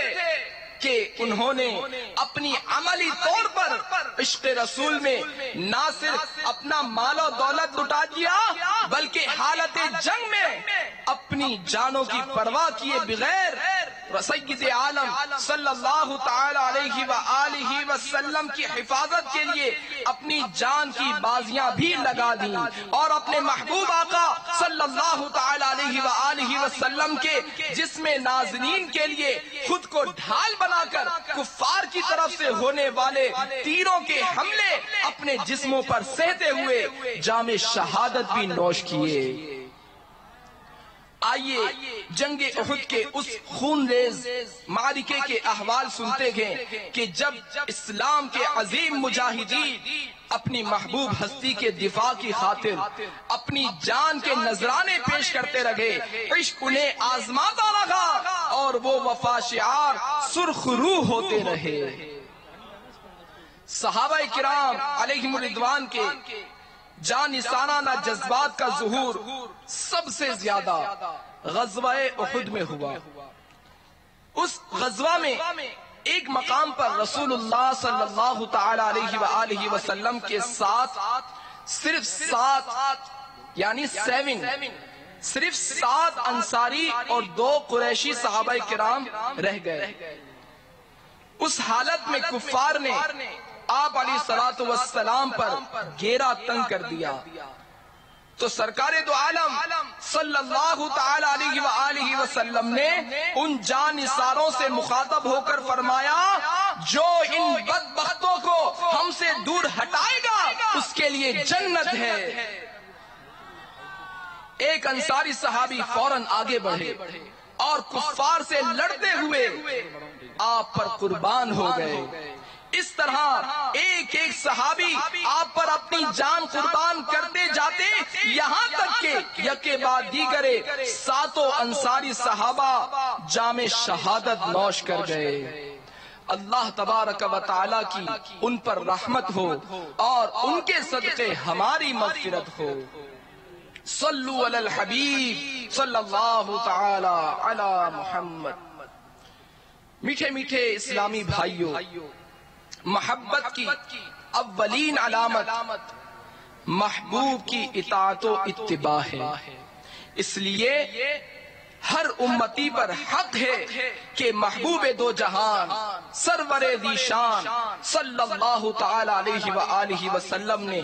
کہ انہوں نے اپنی عملی طور پر عشق رسول میں نہ صرف اپنا مال و دولت لٹا دیا بلکہ حالت جنگ میں اپنی جانوں کی پرواہ کیے بغیر سید عالم صلی اللہ تعالی علیہ وآلہ وسلم کی حفاظت کے لیے اپنی جان کی بازیاں بھی لگا دیں اور اپنے محبوب آقا صلی اللہ تعالی علیہ وآلہ وسلم کے جسم نازنین کے لیے خود کو ڈھال بنا کر کفار کی طرف سے ہونے والے تیروں کے حملے اپنے جسموں پر سہتے ہوئے جام شہادت بھی نوش کیے۔ آئیے جنگ احد کے اس خون ریز معرکے کے احوال سنتے گئے کہ جب اسلام کے عظیم مجاہدین اپنی محبوب ہستی کے دفاع کی خاطر اپنی جان کے نذرانے پیش کرتے رہے، عشق انہیں آزماتا رہا اور وہ وفا شعار سرخ روح ہوتے رہے۔ صحابہ کرام علیہم الرضوان کے جانثارانہ جذبات کا ظہور سب سے زیادہ غزوہ احد میں ہوا۔ اس غزوہ میں ایک مقام پر رسول اللہ صلی اللہ تعالی علیہ وآلہ وسلم کے ساتھ صرف 7 انصاری اور 2 قریشی صحابہ کرام رہ گئے۔ اس حالت میں کفار نے آپ علیہ السلام پر گھیرا تنگ کر دیا تو سرکار دو عالم صلی اللہ تعالی علیہ وآلہ وسلم نے ان جانثاروں سے مخاطب ہو کر فرمایا، جو ان بدبختوں کو ہم سے دور ہٹائے گا اس کے لیے جنت ہے۔ ایک انصاری صحابی فوراً آگے بڑھے اور کفار سے لڑتے ہوئے آپ پر قربان ہو گئے۔ اس طرح ایک ایک صحابی آپ پر اپنی جان قربان کرتے جاتے یہاں تک کہ یکے بعد دیگرے 7 انصاری صحابہ جام شہادت نوش کر گئے۔ اللہ تبارک و تعالی کی ان پر رحمت ہو اور ان کے صدقے ہماری مغفرت ہو۔ صلو علی الحبیب صلی اللہ تعالی علی محمد۔ میٹھے میٹھے اسلامی بھائیوں، محبت کی اولین علامت محبوب کی اطاعت و اتباع ہے۔ اس لیے ہر امتی پر حق ہے کہ محبوب دو جہان سرور ذی شان صلی اللہ تعالی علیہ وآلہ وسلم نے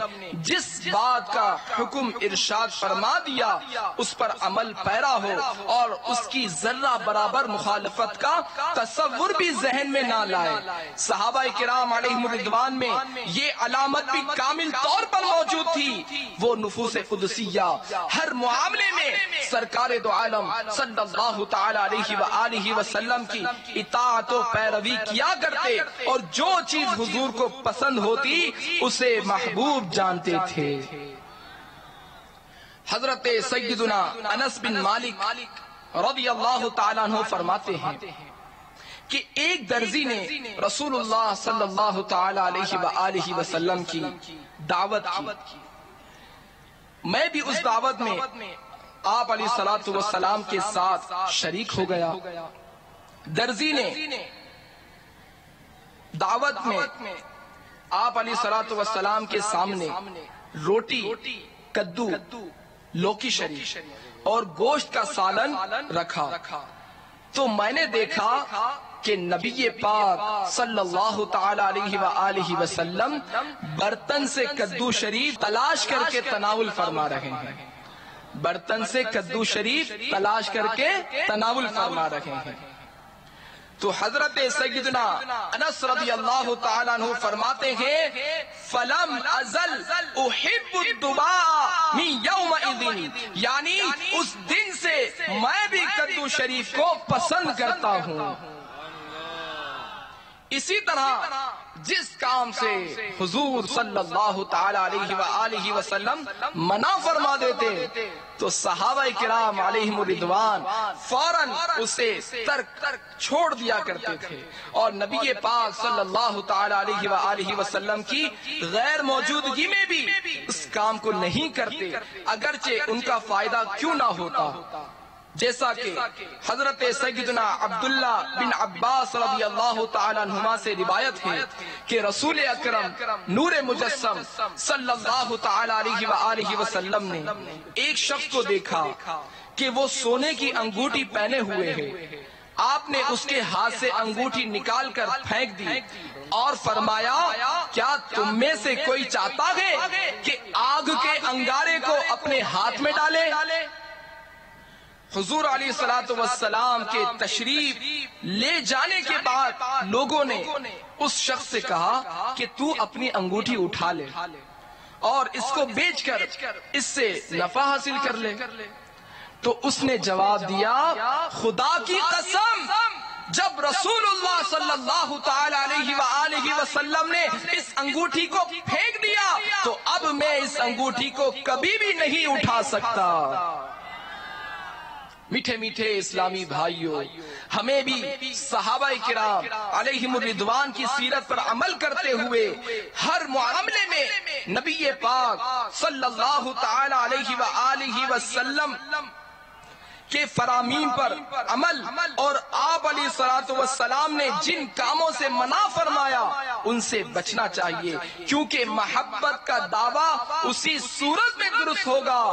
جس بات کا حکم ارشاد فرما دیا اس پر عمل پیرا ہو اور اس کی ذرہ برابر مخالفت کا تصور بھی ذہن میں نہ لائے۔ صحابہ کرام علیہم الرضوان میں یہ علامت بھی کامل طور پر موجود تھی۔ وہ نفوس قدسیہ ہر معاملے میں سرکار دو عالم صلی اللہ تعالی علیہ وآلہ وسلم کی اطاعت و پیروی کیا کرتے اور جو چیز حضور کو پسند ہوتی اسے محبوب جانتے تھے۔ حضرت سیدنا انس بن مالک رضی اللہ تعالیٰ عنہ فرماتے ہیں کہ ایک درزی نے رسول اللہ صلی اللہ تعالی علیہ وآلہ وسلم کی دعوت کی۔ میں بھی اس دعوت میں آپ علیہ السلام کے ساتھ شریک ہو گیا۔ درزی نے دعوت میں آپ علیہ السلام کے سامنے روٹی، کدو، لوکی شریف اور گوشت کا سالن رکھا تو میں نے دیکھا کہ نبی پاک صلی اللہ تعالی علیہ وآلہ وسلم برتن سے کدو شریف تلاش کر کے تناول فرما رہے ہیں۔ برتن سے کدو شریف تلاش کر کے تناول فرما رہے ہیں۔ تو حضرت سیدنا انس رضی اللہ تعالیٰ عنہ فرماتے ہیں فَلَمْ أَزَلْ أُحِبُّ الدُّبَاءَ مِنْ يَوْمَئِذٍ، یعنی اس دن سے میں بھی کدو شریف کو پسند کرتا ہوں۔ اسی طرح جس کام سے حضور صلی اللہ تعالی علیہ وآلہ وسلم منع فرما دیتے تو صحابہ کرام علیہم الرضوان فوراً اسے ترک چھوڑ دیا کرتے تھے، اور نبی پاک صلی اللہ تعالی علیہ وآلہ وسلم کی غیر موجودگی میں بھی اس کام کو نہیں کرتے، اگرچہ ان کا فائدہ کیوں نہ ہوتا۔ جیسا کہ حضرت سیدنا عبداللہ بن عباس رضی اللہ تعالیٰ عنہما سے روایت ہے کہ رسول اکرم نور مجسم صلی اللہ تعالیٰ علیہ وآلہ وسلم نے ایک شخص کو دیکھا کہ وہ سونے کی انگوٹھی پہنے ہوئے ہے۔ آپ نے اس کے ہاتھ سے انگوٹھی نکال کر پھینک دی اور فرمایا کیا تم میں سے کوئی چاہتا ہے کہ آگ کے انگارے کو اپنے ہاتھ میں ڈالے؟ حضور علیہ السلام کے تشریف لے جانے کے بعد لوگوں نے اس شخص سے کہا کہ تو اپنی انگوٹھی اٹھا لے اور اس کو بیچ کر اس سے نفع حاصل کر لے۔ تو اس نے جواب دیا خدا کی قسم، جب رسول اللہ صلی اللہ تعالی علیہ وآلہ وسلم نے اس انگوٹھی کو پھینک دیا تو اب میں اس انگوٹھی کو کبھی بھی نہیں اٹھا سکتا۔ میٹھے میٹھے اسلامی بھائیوں، ہمیں بھی صحابہ کرام علیہم الرضوان کی سیرت پر عمل کرتے ہوئے ہر معاملے میں نبی پاک صلی اللہ تعالی علیہ وآلہ وسلم کے فرامین پر عمل، اور آپ علیہ السلام نے جن کاموں سے منع فرمایا ان سے بچنا چاہیے، کیونکہ محبت کا دعویٰ اسی صورت میں درست ہوگا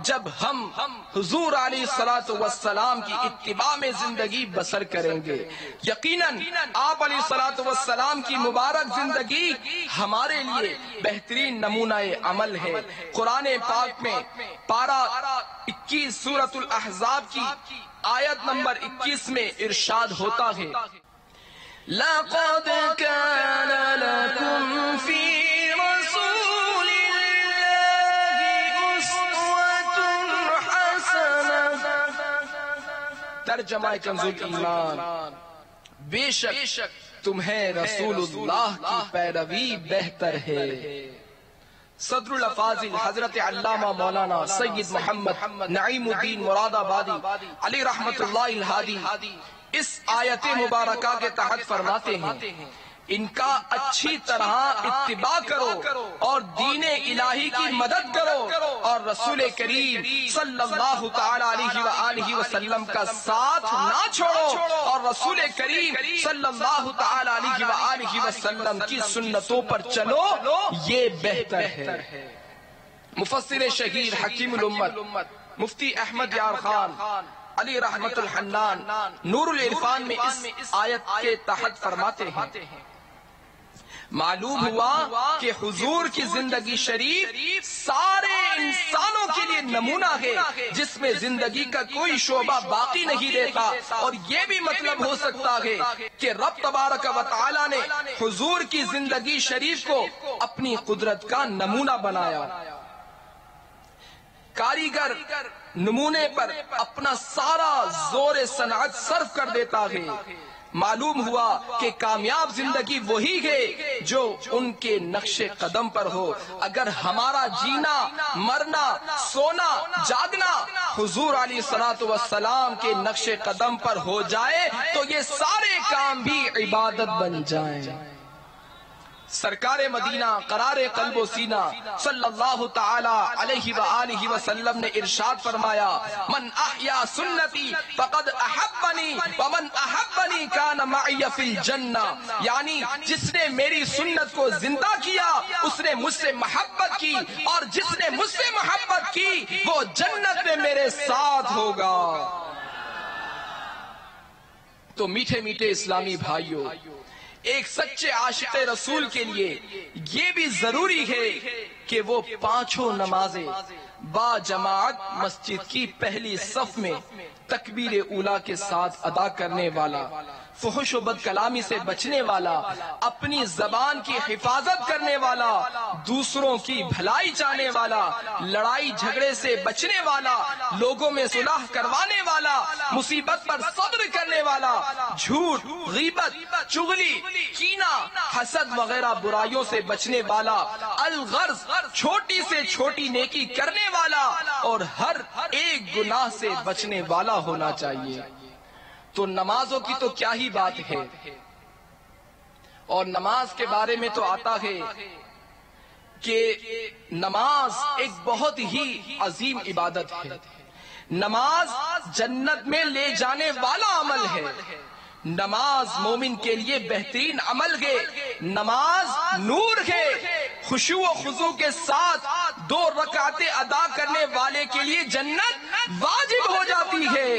جب ہم حضور علیہ السلام کی اتباع میں زندگی بسر کریں گے۔ یقیناً آپ علیہ السلام کی مبارک زندگی ہمارے لیے بہترین نمونہ عمل ہے۔ قرآن پاک میں پارہ 21 سورۃ الاحزاب کی آیت نمبر 21 میں ارشاد ہوتا ہے لَقَدْ كَانَ لَكُمْ فِي رَسُولِ اللَّهِ أُسْوَةٌ حَسَنَةٌ۔ ترجمہ کنز ایمان، بے شک تمہیں رسول اللہ کی پیروی بہتر ہے۔ صدر الافاضل حضرت علامہ مولانا سید محمد نعیم الدین مراد آبادی علی رحمت اللہ الہادی اس آیت مبارکہ کے تحت فرماتے ہیں ان کا اچھی طرح اتباع کرو اور دین الہی کی مدد کرو اور رسول کریم صلی اللہ تعالی علیہ وآلہ وسلم کا ساتھ نہ چھوڑو اور رسول کریم صلی اللہ تعالی علیہ وآلہ وسلم کی سنتوں پر چلو، یہ بہتر ہے۔ مفسر شہیر حکیم الامت مفتی احمد یار خان علی رحمت الحنان نور العرفان میں اس آیت کے تحت فرماتے ہیں معلوم ہوا کہ حضور کی زندگی شریف سارے انسانوں کے لیے نمونہ ہے جس میں زندگی کا کوئی شعبہ باقی نہیں رہتا، اور یہ بھی مطلب ہو سکتا ہے کہ رب تبارک و تعالی نے حضور کی زندگی شریف کو اپنی قدرت کا نمونہ بنایا۔ کاریگر نمونے پر اپنا سارا زور صنعت صرف کر دیتا ہے۔ معلوم ہوا کہ کامیاب زندگی وہی ہے جو ان کے نقش قدم پر ہو۔ اگر ہمارا جینا، مرنا، سونا، جاگنا حضور علیہ السلام کے نقش قدم پر ہو جائے تو یہ سارے کام بھی عبادت بن جائیں۔ سرکار مدینہ قرار قلب و سینہ صلی اللہ تعالی علیہ وآلہ وسلم نے ارشاد فرمایا من احیا سنتی فقد احبنی ومن احبنی کان معی فی الجنہ، یعنی جس نے میری سنت کو زندہ کیا اس نے مجھ سے محبت کی، اور جس نے مجھ سے محبت کی وہ جنت میں میرے ساتھ ہوگا۔ تو میٹھے میٹھے اسلامی بھائیوں، ایک سچے عاشق رسول کے لیے یہ بھی ضروری ہے کہ کہ وہ پانچوں نمازیں با جماعت مسجد کی پہلی صف میں تکبیر اولیٰ کے ساتھ ادا کرنے والا، فحش و بد کلامی سے بچنے والا، اپنی زبان کی حفاظت کرنے والا، دوسروں کی بھلائی چاہنے والا، لڑائی جھگڑے سے بچنے والا، لوگوں میں صلح کروانے والا، مصیبت پر صبر کرنے والا، جھوٹ، غیبت، چغلی، کینہ، حسد وغیرہ برائیوں سے بچنے والا، الغرض چھوٹی سے چھوٹی نیکی کرنے والا اور ہر ایک گناہ سے بچنے والا ہونا چاہیے۔ تو نمازوں کی تو کیا ہی بات ہے، اور نماز کے بارے میں تو آتا ہے کہ نماز ایک بہت ہی عظیم عبادت ہے، نماز جنت میں لے جانے والا عمل ہے، نماز مومن کے لیے بہترین عمل ہے، نماز نور ہے، خشوع و خضوع کے ساتھ 2 رکعتیں ادا کرنے والے کے لیے جنت واجب ہو جاتی ہے۔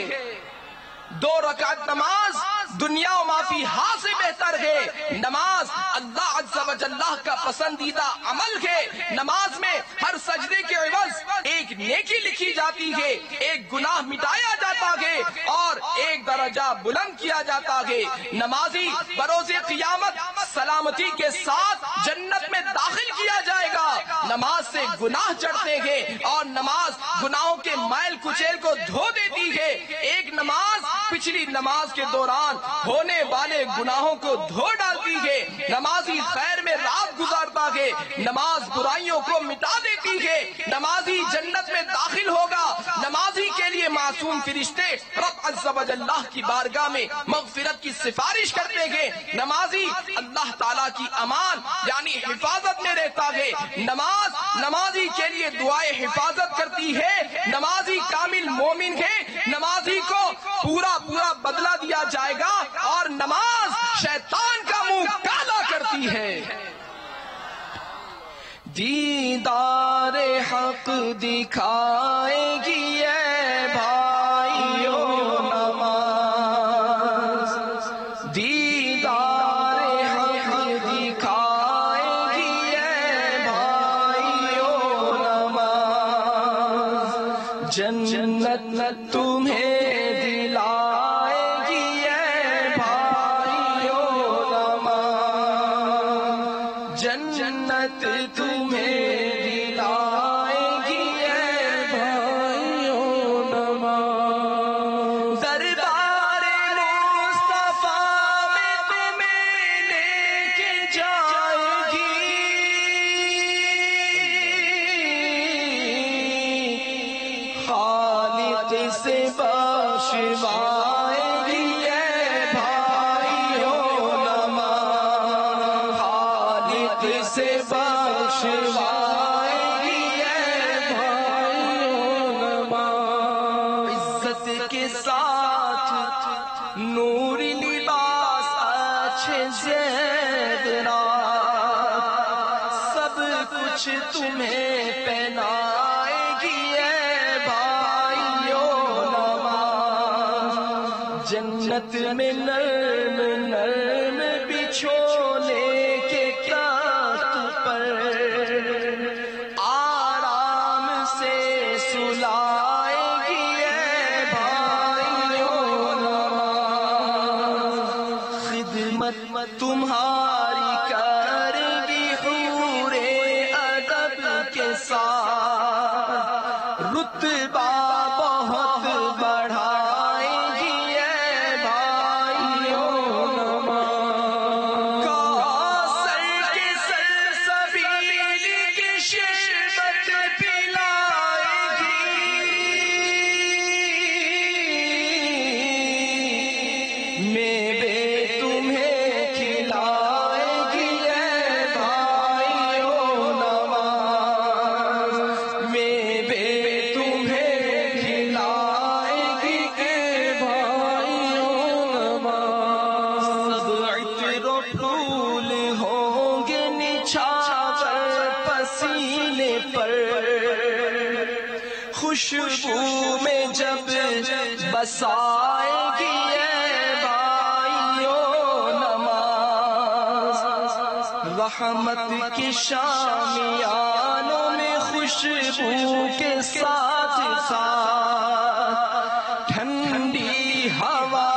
2 رکعت نماز دنیا و ما فیہا سے بہتر ہے، نماز اللہ عز و جل کا پسندیدہ عمل ہے، نماز میں ہر سجدے کے عوض ایک نیکی لکھی جاتی ہے، ایک گناہ مٹایا جاتا ہے اور ایک درجہ بلند کیا جاتا ہے۔ نمازی بروز قیامت سلامتی کے ساتھ جنت میں داخل کیا جائے گا، نماز سے گناہ چڑھتے ہیں اور نماز گناہوں کے میل کچیل کو دھو دیتی ہے، ایک نماز پچھلی نماز کے دوران ہونے والے گناہوں کو دھو ڈالتی ہے، نمازی خیر میں رات گزارتا ہے، نماز برائیوں کو مٹا دیتی ہے، نمازی جنت میں داخل ہوگا، نمازی کے لیے معصوم فرشتے رب عز و جل کی بارگاہ میں مغفرت کی سفارش کرتے ہیں، نمازی اللہ تعالیٰ کی امان یعنی حفاظت میں رہتا ہے، نمازی کے لیے دعائے حفاظت کرتی ہے، نمازی کامل مومن ہے، نمازی کو پورا بدلہ دیا جائے گا اور نماز شیطان کا منہ کالا کرتی ہے۔ دیدار حق دکھائے گی اے بھائیو نماز، دیدار حق دکھائے گی اے بھائیو نماز، جنت تمہیں تمہیں پہنائے گی اے بھائیو نماز، جنت میں نرم نرم بچھونے کے تخت پر آرام سے سلائے گی اے بھائیو نماز، خدمت تمہاری کر گی حورے رتبہ بہت بڑھائے گی اے بھائیو نماز، کوثر کے سلسبیل کی شربت پلائے گی، میوے تمہیں کھلائے گی اے بھائیو نماز، خوشبو میں جب بسائے گی اے بھائیو نماز، رحمت کی شامیانوں خوشبو کے ساتھ ساتھ ٹھنڈی ہوا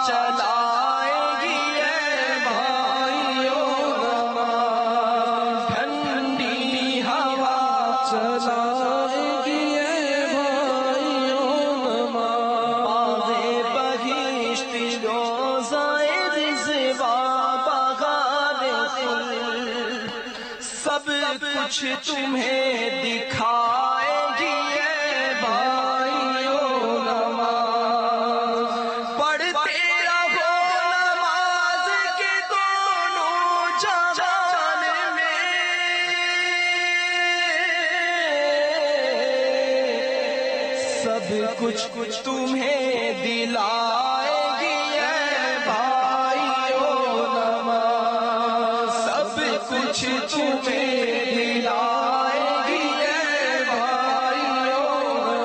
چلائے گی اے بھائیو نماز، ٹھنڈی ہوا چلائے گی اے بھائیو نماز، بہشت روزائے رضوا بہار خلد سب کچھ تمہیں دکھائے گی اے بھائیو نماز، پڑھتے رہو نماز کے دونوں جہان میں، سب کچھ تمہیں دلائے گی اے بھائیو نماز، سب کچھ تمہیں دلائے گی اے بھائیو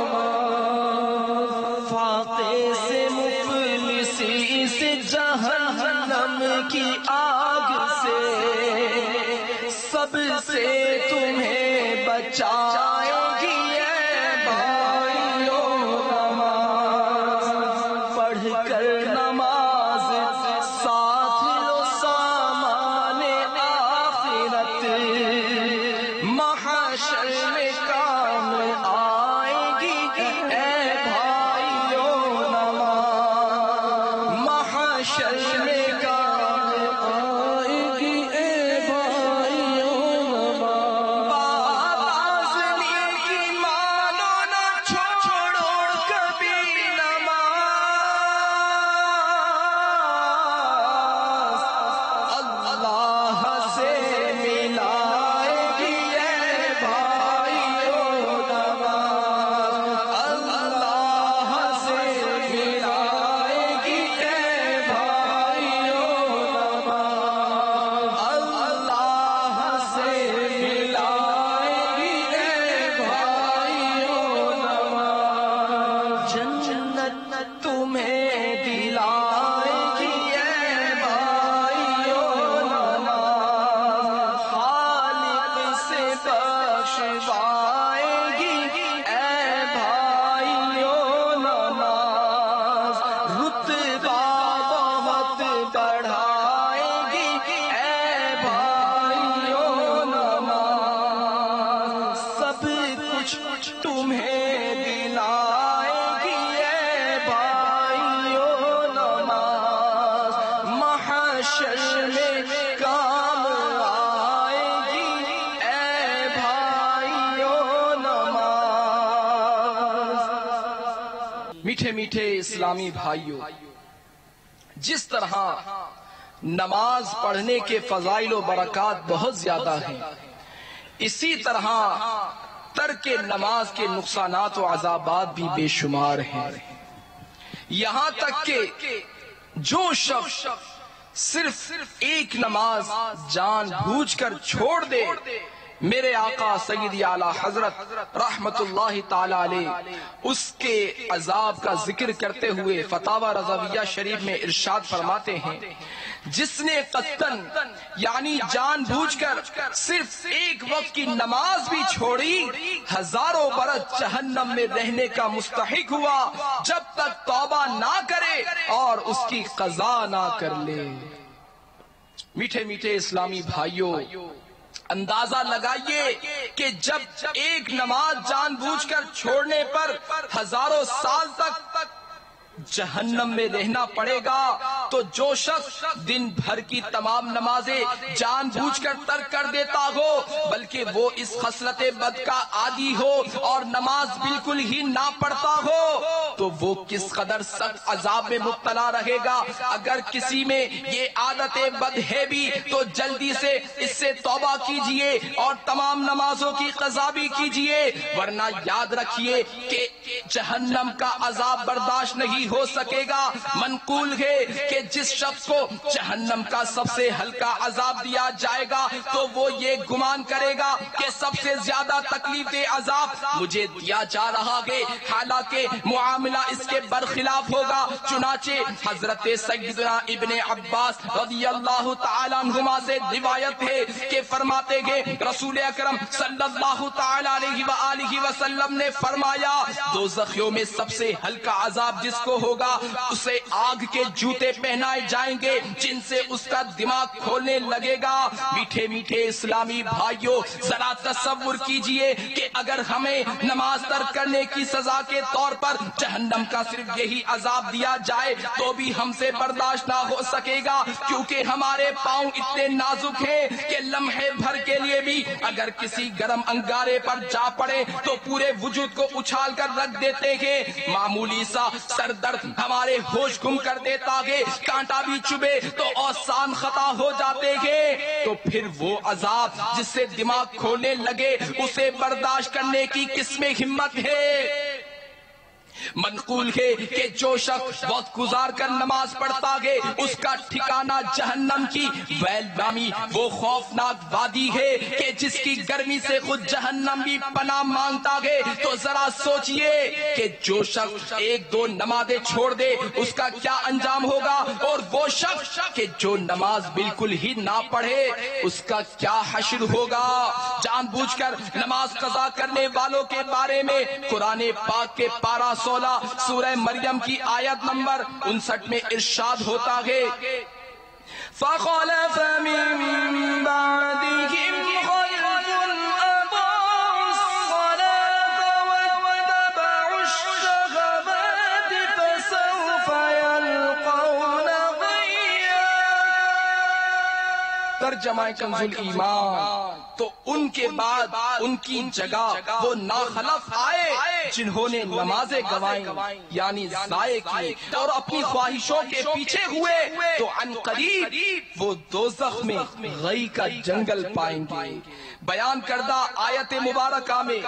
نماز، فاقے سے مفلسی سے جہنم کی آگ سے سب سے تمہیں بچائے گی اے بھائیو نماز، پڑھ کر نماز ساتھ لو سامان آخرت، محشر میں کام آئے گی اے بھائیو نماز، محشر میں کام آئے گی اے بھائیو نماز، بازنی کی مانو نہ چھوڑو کبھی نماز، اللہ سے ملائے گی اے بھائیو نماز، اللہ سے ملائے گی اے بھائیو نماز، اللہ سے ملائے گی اے بھائیو نماز، جنت تمہیں دلائے گی اے بھائیو نماز، خالق سے بخشوائے گی اے بھائیو نماز، رتبہ بہت بڑھائے گی اے بھائیو نماز، سب کچھ تمہیں دلائے گی اے بھائیو نماز، محشر میں کام آئے گی اے بھائیو نماز۔ میٹھے میٹھے اسلامی بھائیوں، جس طرح نماز پڑھنے کے فضائل و برکات بہت زیادہ ہیں، اسی طرح ترک نماز کے نقصانات و عذابات بھی بے شمار ہیں، یہاں تک کہ جو شخص صرف ایک نماز جان بوجھ کر چھوڑ دے، میرے آقا سیدی اعلیٰ حضرت رحمت اللہ تعالی علیہ اس کے عذاب کا ذکر کرتے ہوئے فتاوی رضویہ شریف میں ارشاد فرماتے ہیں، جس نے قطن یعنی جان بوجھ کر صرف ایک وقت کی نماز بھی چھوڑی، ہزاروں برس جہنم میں رہنے کا مستحق ہوا جب تک توبہ نہ کرے اور اس کی قضا نہ کر لے۔ میٹھے میٹھے اسلامی بھائیوں، اندازہ لگائیے کہ جب ایک نماز جان بوجھ کر چھوڑنے پر ہزاروں سال تک جہنم میں رہنا پڑے گا، تو جو شخص دن بھر کی تمام نمازیں جان بوجھ کر ترک کر دیتا ہو، بلکہ وہ اس خصلت بد کا عادی ہو اور نماز بالکل ہی نہ پڑھتا ہو، تو وہ کس قدر سخت عذاب میں مبتلا رہے گا۔ اگر کسی میں یہ عادت بد ہے بھی تو جلدی سے اس سے توبہ کیجئے اور تمام نمازوں کی قضا بھی کیجئے، ورنہ یاد رکھیے کہ جہنم کا عذاب برداشت نہیں ہو سکے گا۔ منقول ہے کہ جس شخص کو جہنم کا سب سے ہلکا عذاب دیا جائے گا تو وہ یہ گمان کرے گا کہ سب سے زیادہ تکلیف دہ عذاب مجھے دیا جا رہا ہے، حالانکہ معاملہ اس کے برخلاف ہوگا۔ چنانچہ حضرت سیدنا ابن عباس رضی اللہ تعالی عنہما سے روایت ہے کہ فرماتے گے رسول اکرم صلی اللہ تعالی علیہ وآلہ وسلم نے فرمایا، دوزخیوں میں سب سے ہلکا عذاب جس کو ہوگا اسے آگ کے جوتے پہنائے جائیں گے جن سے اس کا دماغ کھولنے لگے گا۔ میٹھے میٹھے اسلامی بھائیوں، ذرا تصور کیجئے کہ اگر ہمیں نماز ترک کرنے کی سزا کے طور پر جہنم کا صرف یہی عذاب دیا جائے تو بھی ہم سے برداشت نہ ہو سکے گا، کیونکہ ہمارے پاؤں اتنے نازک ہیں کہ لمحے بھر کے لیے بھی اگر کسی گرم انگارے پر جا پڑے تو پورے وجود کو اچھال کر رکھ دیتے ہیں۔ معمولی سا سر درد ہمارے ہوش گم کر دیتا ہے، کانٹا بھی چبھے تو اوسان خطا ہو جاتے ہیں۔ تو پھر وہ عذاب جس سے دماغ کھولنے لگے اسے برداشت کرنے کی کس میں ہمت ہے؟ منقول ہے کہ جو شخص وقت گزار کر نماز پڑھتا ہے اس کا ٹھکانہ جہنم کی ویل نامی وہ خوفناک وادی ہے کہ جس کی گرمی سے خود جہنم بھی پناہ مانگتا ہے۔ تو ذرا سوچئے کہ جو شخص ایک دو نمازیں چھوڑ دے اس کا کیا انجام ہوگا، اور وہ شخص کہ جو نماز بالکل ہی نہ پڑھے اس کا کیا حشر ہوگا۔ جان بوجھ کر نماز قضا کرنے والوں کے بارے میں قرآن پاک کے پارہ 16 سورہ مریم کی آیت نمبر 59 میں ارشاد ہوتا ہے، فَخَلَفَ مِن بَعْدِهِمْ خَلْفٌ أَضَاعُوا الصَّلَاةَ وَاتَّبَعُوا الشَّهَوَاتِ فَسَوْفَ يَلْقَوْنَ غَيًّا۔ ترجمہ کنز الایمان، تو ان کے بعد ان کی جگہ وہ ناخلف آئے جنہوں نے نمازیں گوائیں یعنی ضائع کی اور اپنی خواہشوں کے پیچھے ہوئے، تو عن قریب وہ دوزخ میں غی کا جنگل پائیں گے۔ بیان کردہ آیت مبارکہ میں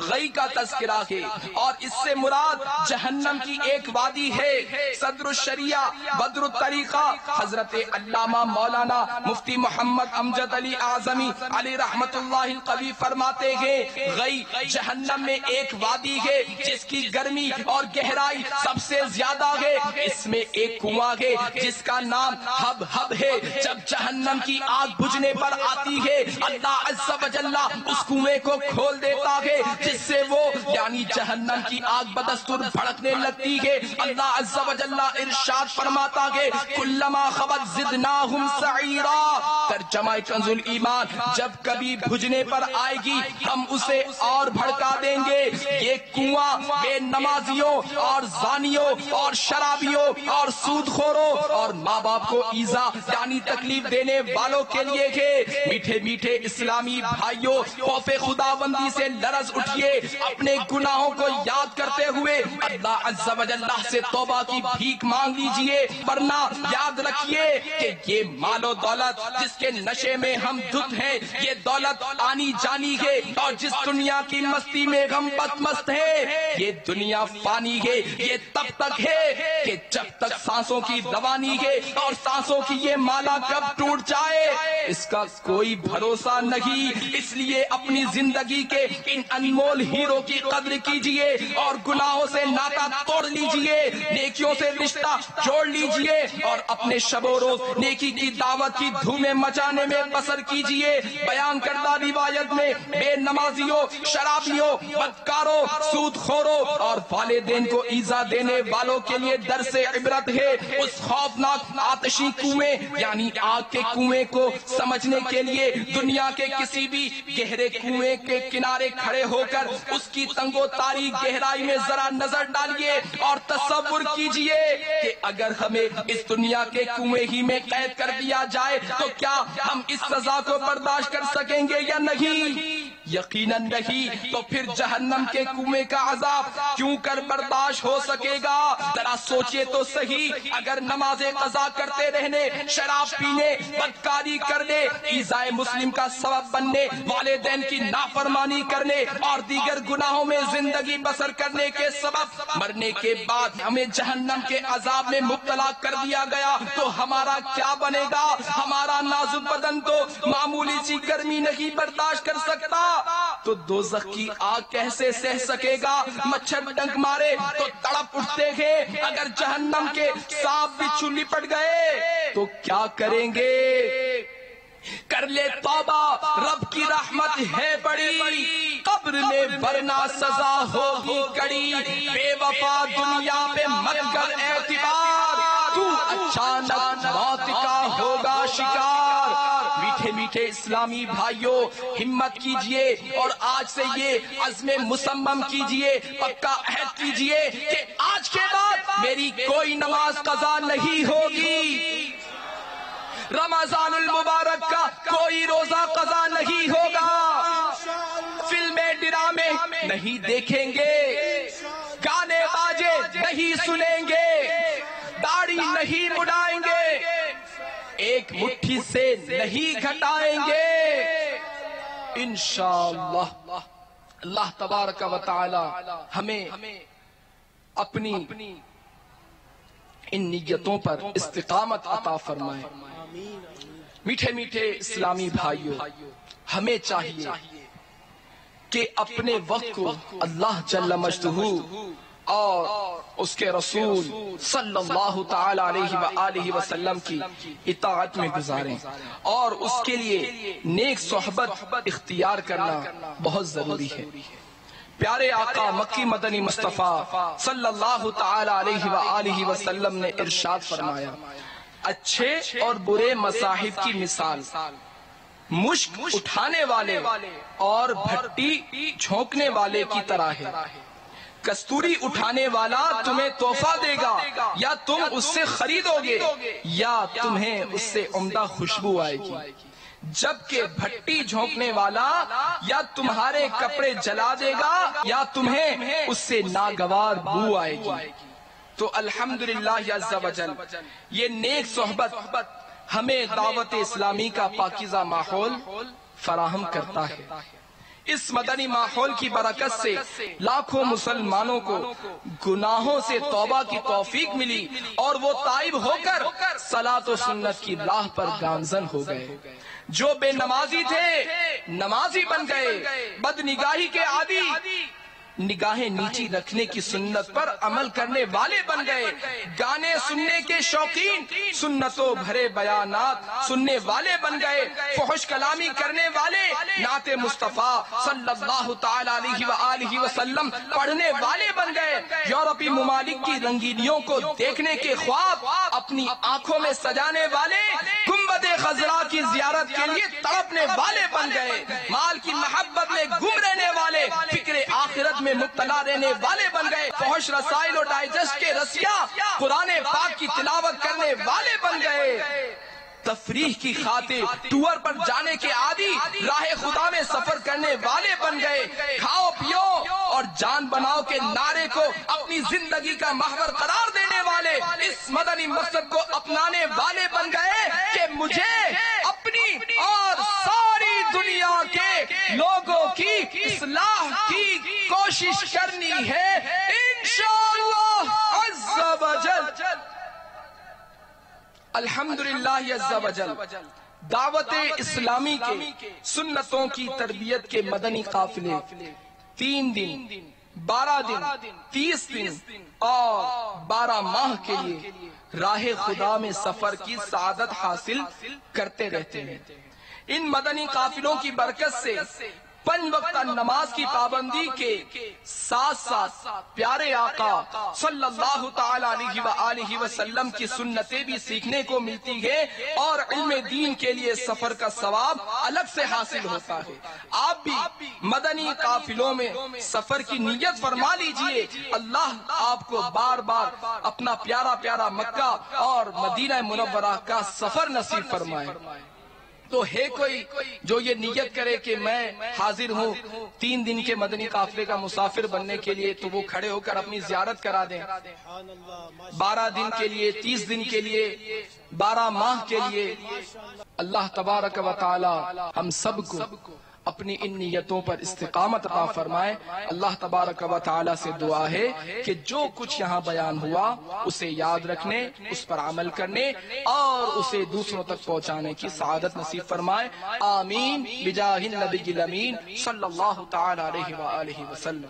غی کا تذکرہ ہے اور اس سے مراد جہنم کی ایک وادی ہے۔ صدر الشریعہ بدر الطریقہ حضرت علامہ مولانا مفتی محمد امجد علی اعظمی علی رحمت اللہ القوی فرماتے ہیں، غی جہنم میں ایک وادی ہے جس کی گرمی اور گہرائی سب سے زیادہ ہے۔ اس میں ایک کنواں ہے جس کا نام ہب ہب ہے۔ جب جہنم کی آگ بجھنے پر آتی ہے اللہ عز و جل اس کنویں کو کھول دیتا ہے جس سے وہ یعنی جہنم کی آگ بدستور بھڑکنے لگتی ہے۔ اللہ عز و جل ارشاد فرماتا ہے، کلما خبت زدناہم سعیرا۔ ترجمہ کنز الایمان، جب کبھی بھجنے پر آئے گی ہم اسے اور بھڑکا دیں گے۔ یہ کنواں بے نمازیوں اور زانیوں اور شرابیوں اور سود خوروں اور ماں باپ کو ایذا یعنی تکلیف دینے والوں کے لیے ہے۔ میٹھے میٹھے اسلامی بھائیوں، خوف خداوندی سے لرز اٹھیے، اپنے گناہوں کو یاد کرتے ہوئے اللہ عز و جل سے توبہ کی بھیک مانگ لیجئے، ورنہ یاد رکھیے کہ یہ مال و دولت جس کے نشے میں ہم دھت ہیں یہ دولت آنی جانی ہے، اور جس دنیا کی مستی میں ہم بدمست ہیں یہ دنیا فانی ہے۔ یہ تب تک ہے کہ جب تک سانسوں کی روانی ہے، اور سانسوں کی یہ مالا کب ٹوٹ جائے اس کا کوئی بھروسہ نہیں۔ اس لیے اپنی زندگی کے ان انمول ہیرو کی قدر کیجئے اور گناہوں سے ناتا توڑ لیجئے، نیکیوں سے رشتہ جوڑ لیجئے اور اپنے شب و روز نیکی کی دعوت کی دھومیں مچانے میں بسر کیجئے۔ بیان کردہ روایت میں بے نمازیوں، شرابیوں، بدکاروں، سود خوروں اور والدین کو ایذا دینے والوں کے لیے درس عبرت ہے۔ اس خوفناک آتشی کنویں یعنی آگ کے کنویں کو سمجھنے کے لیے دنیا کے کسی بھی گہرے کنویں کے کنارے کھڑے ہو کر اس کی تنگ و تاریک گہرائی میں ذرا نظر ڈالیے اور تصور کیجئے کہ اگر ہمیں اس دنیا کے کنویں ہی میں قید کر دیا جائے تو کیا ہم اس سزا کو برداشت کر سکیں گے یا نہیں؟ یقیناً نہیں، تو پھر جہنم کے کنویں کا عذاب کیوں کر برداشت ہو سکے گا؟ ذرا سوچئے تو صحیح، اگر نماز قضا کرتے رہنے، شراب پینے، بدکاری کرنے، ایذائے مسلم کا سبب بننے، والدین کی نافرمانی کرنے اور دیگر گناہوں میں زندگی بسر کرنے کے سبب مرنے کے بعد ہمیں جہنم کے عذاب میں مبتلا کر دیا گیا تو ہمارا کیا بنے گا؟ ہمارا نازک بدن تو معمولی سی گرمی نہیں برداشت کر سکتا، تو دوزخ کی آگ کیسے سہ سکے گا؟ مچھر ڈنک مارے تو تڑپ اٹھتے ہیں، اگر جہنم کے سانپ بچھو لپٹ گئے تو کیا کریں گے؟ کر لے توبہ، رب کی رحمت ہے بڑی، قبر میں ورنہ سزا ہوگی کڑی، بے وفا دنیا پہ مت کر اعتبار، تو اچانک موت کا ہوگا شکار۔ میٹھے میٹھے اسلامی بھائیوں، ہمت کیجئے اور آج سے یہ عزم مصمم کیجئے، پکا عہد کیجئے کہ آج کے بعد میری کوئی نماز قضا نہیں ہوگی، رمضان المبارک کا کوئی روزہ قضا نہیں ہوگا، فلمیں ڈرامے نہیں دیکھیں گے، گانے باجے نہیں سنیں گے، داڑھی نہیں مڈائیں گے، ایک مٹھی سے نہیں گھٹائیں گے، انشاءاللہ اللہ تبارک و تعالی ہمیں اپنی ان نیتوں پر استقامت عطا فرمائے۔ میٹھے میٹھے اسلامی بھائیوں، ہمیں چاہیے کہ اپنے وقت کو اللہ جل مجدہ اور اس کے رسول صلی اللہ تعالی علیہ وآلہ وسلم کی اطاعت میں گزاریں، اور اس کے لیے نیک صحبت اختیار کرنا بہت ضروری ہے۔ پیارے آقا مکی مدنی مصطفیٰ صلی اللہ تعالی علیہ وآلہ وسلم نے ارشاد فرمایا، اچھے اور برے مصاحب کی مثال مشک اٹھانے والے اور بھٹی جھونکنے والے کی طرح ہے، کستوری اٹھانے والا تمہیں تحفہ دے گا یا تم اس سے خریدو گے یا تمہیں اس سے عمدہ خوشبو آئے گی، جبکہ بھٹی جھونکنے والا یا تمہارے کپڑے جلا دے گا یا تمہیں اس سے ناگوار بو آئے گی۔ تو الحمدللہ عز و جل یہ نیک صحبت ہمیں دعوت اسلامی کا پاکیزہ ماحول فراہم کرتا ہے۔ اس مدنی ماحول کی برکت سے لاکھوں مسلمانوں کو گناہوں سے توبہ کی توفیق ملی اور وہ تائب ہو کر صلاۃ و سنت کی راہ پر گامزن ہو گئے۔ جو بے نمازی تھے نمازی بن گئے، بد نگاہی کے عادی نگاہیں نیچی رکھنے کی سنت پر عمل کرنے والے بن گئے، گانے سننے کے شوقین سنتوں بھرے بیانات سننے والے بن گئے، فحش کلامی کرنے والے نعت مصطفیٰ صلی اللہ تعالی علیہ وآلہ وسلم پڑھنے والے بن گئے، یورپی ممالک کی رنگینیوں کو دیکھنے کے خواب اپنی آنکھوں میں سجانے والے، گنبد خضرا کی زیارت کے لیے تڑپنے والے بن گئے، مال کی محبت میں گم رہنے والے فکر آخرت میں مبتلا رہنے والے بن گئے، فحش رسائل و ڈائجسٹ کے رسیاں قرآن پاک کی تلاوت کرنے والے بن گئے، تفریح کی خاطر ٹور پر جانے کے عادی راہ خدا میں سفر کرنے والے بن گئے، کھاؤ پیو اور جان بناؤ کے نعرے کو اپنی زندگی کا محور قرار دینے والے اس مدنی مقصد کو اپنانے والے بن گئے کہ مجھے اپنی اور ساری دنیا کے لوگوں کی اصلاح کی کوشش کرنی ہے انشاءاللہ عز و جل۔ الحمدللہ عز و جل دعوت اسلامی کے سنتوں کی تربیت کے مدنی قافلے 3 دن 12 دن 30 دن اور 12 ماہ کے لیے راہ خدا میں سفر کی سعادت حاصل کرتے رہتے ہیں۔ ان مدنی قافلوں کی برکت سے 5 وقت نماز کی پابندی کے ساتھ ساتھ پیارے آقا صلی اللہ تعالی علیہ وآلہ وسلم کی سنتیں بھی سیکھنے کو ملتی ہے اور علم دین کے لیے سفر کا ثواب الگ سے حاصل ہوتا ہے۔ آپ بھی مدنی قافلوں میں سفر کی نیت فرما لیجئے، اللہ آپ کو بار بار اپنا پیارا پیارا مکہ اور مدینہ منورہ کا سفر نصیب فرمائے۔ تو ہے کوئی جو یہ نیت کرے کہ میں حاضر ہوں 3 دن کے مدنی قافلے کا مسافر بننے کے لیے، تو وہ کھڑے ہو کر اپنی زیارت کرا دیں، 12 دن کے لیے، 30 دن کے لیے، 12 ماہ کے لیے۔ اللہ تبارک و تعالی ہم سب کو اپنی ان نیتوں پر استقامت عطا فرمائے۔ اللہ تبارک و تعالی سے دعا ہے کہ جو کچھ یہاں بیان ہوا اسے یاد رکھنے، اس پر عمل کرنے اور اسے دوسروں تک پہنچانے کی سعادت نصیب فرمائے۔ آمین بجاہ النبی الامین صلی اللہ تعالی علیہ وآلہ وسلم۔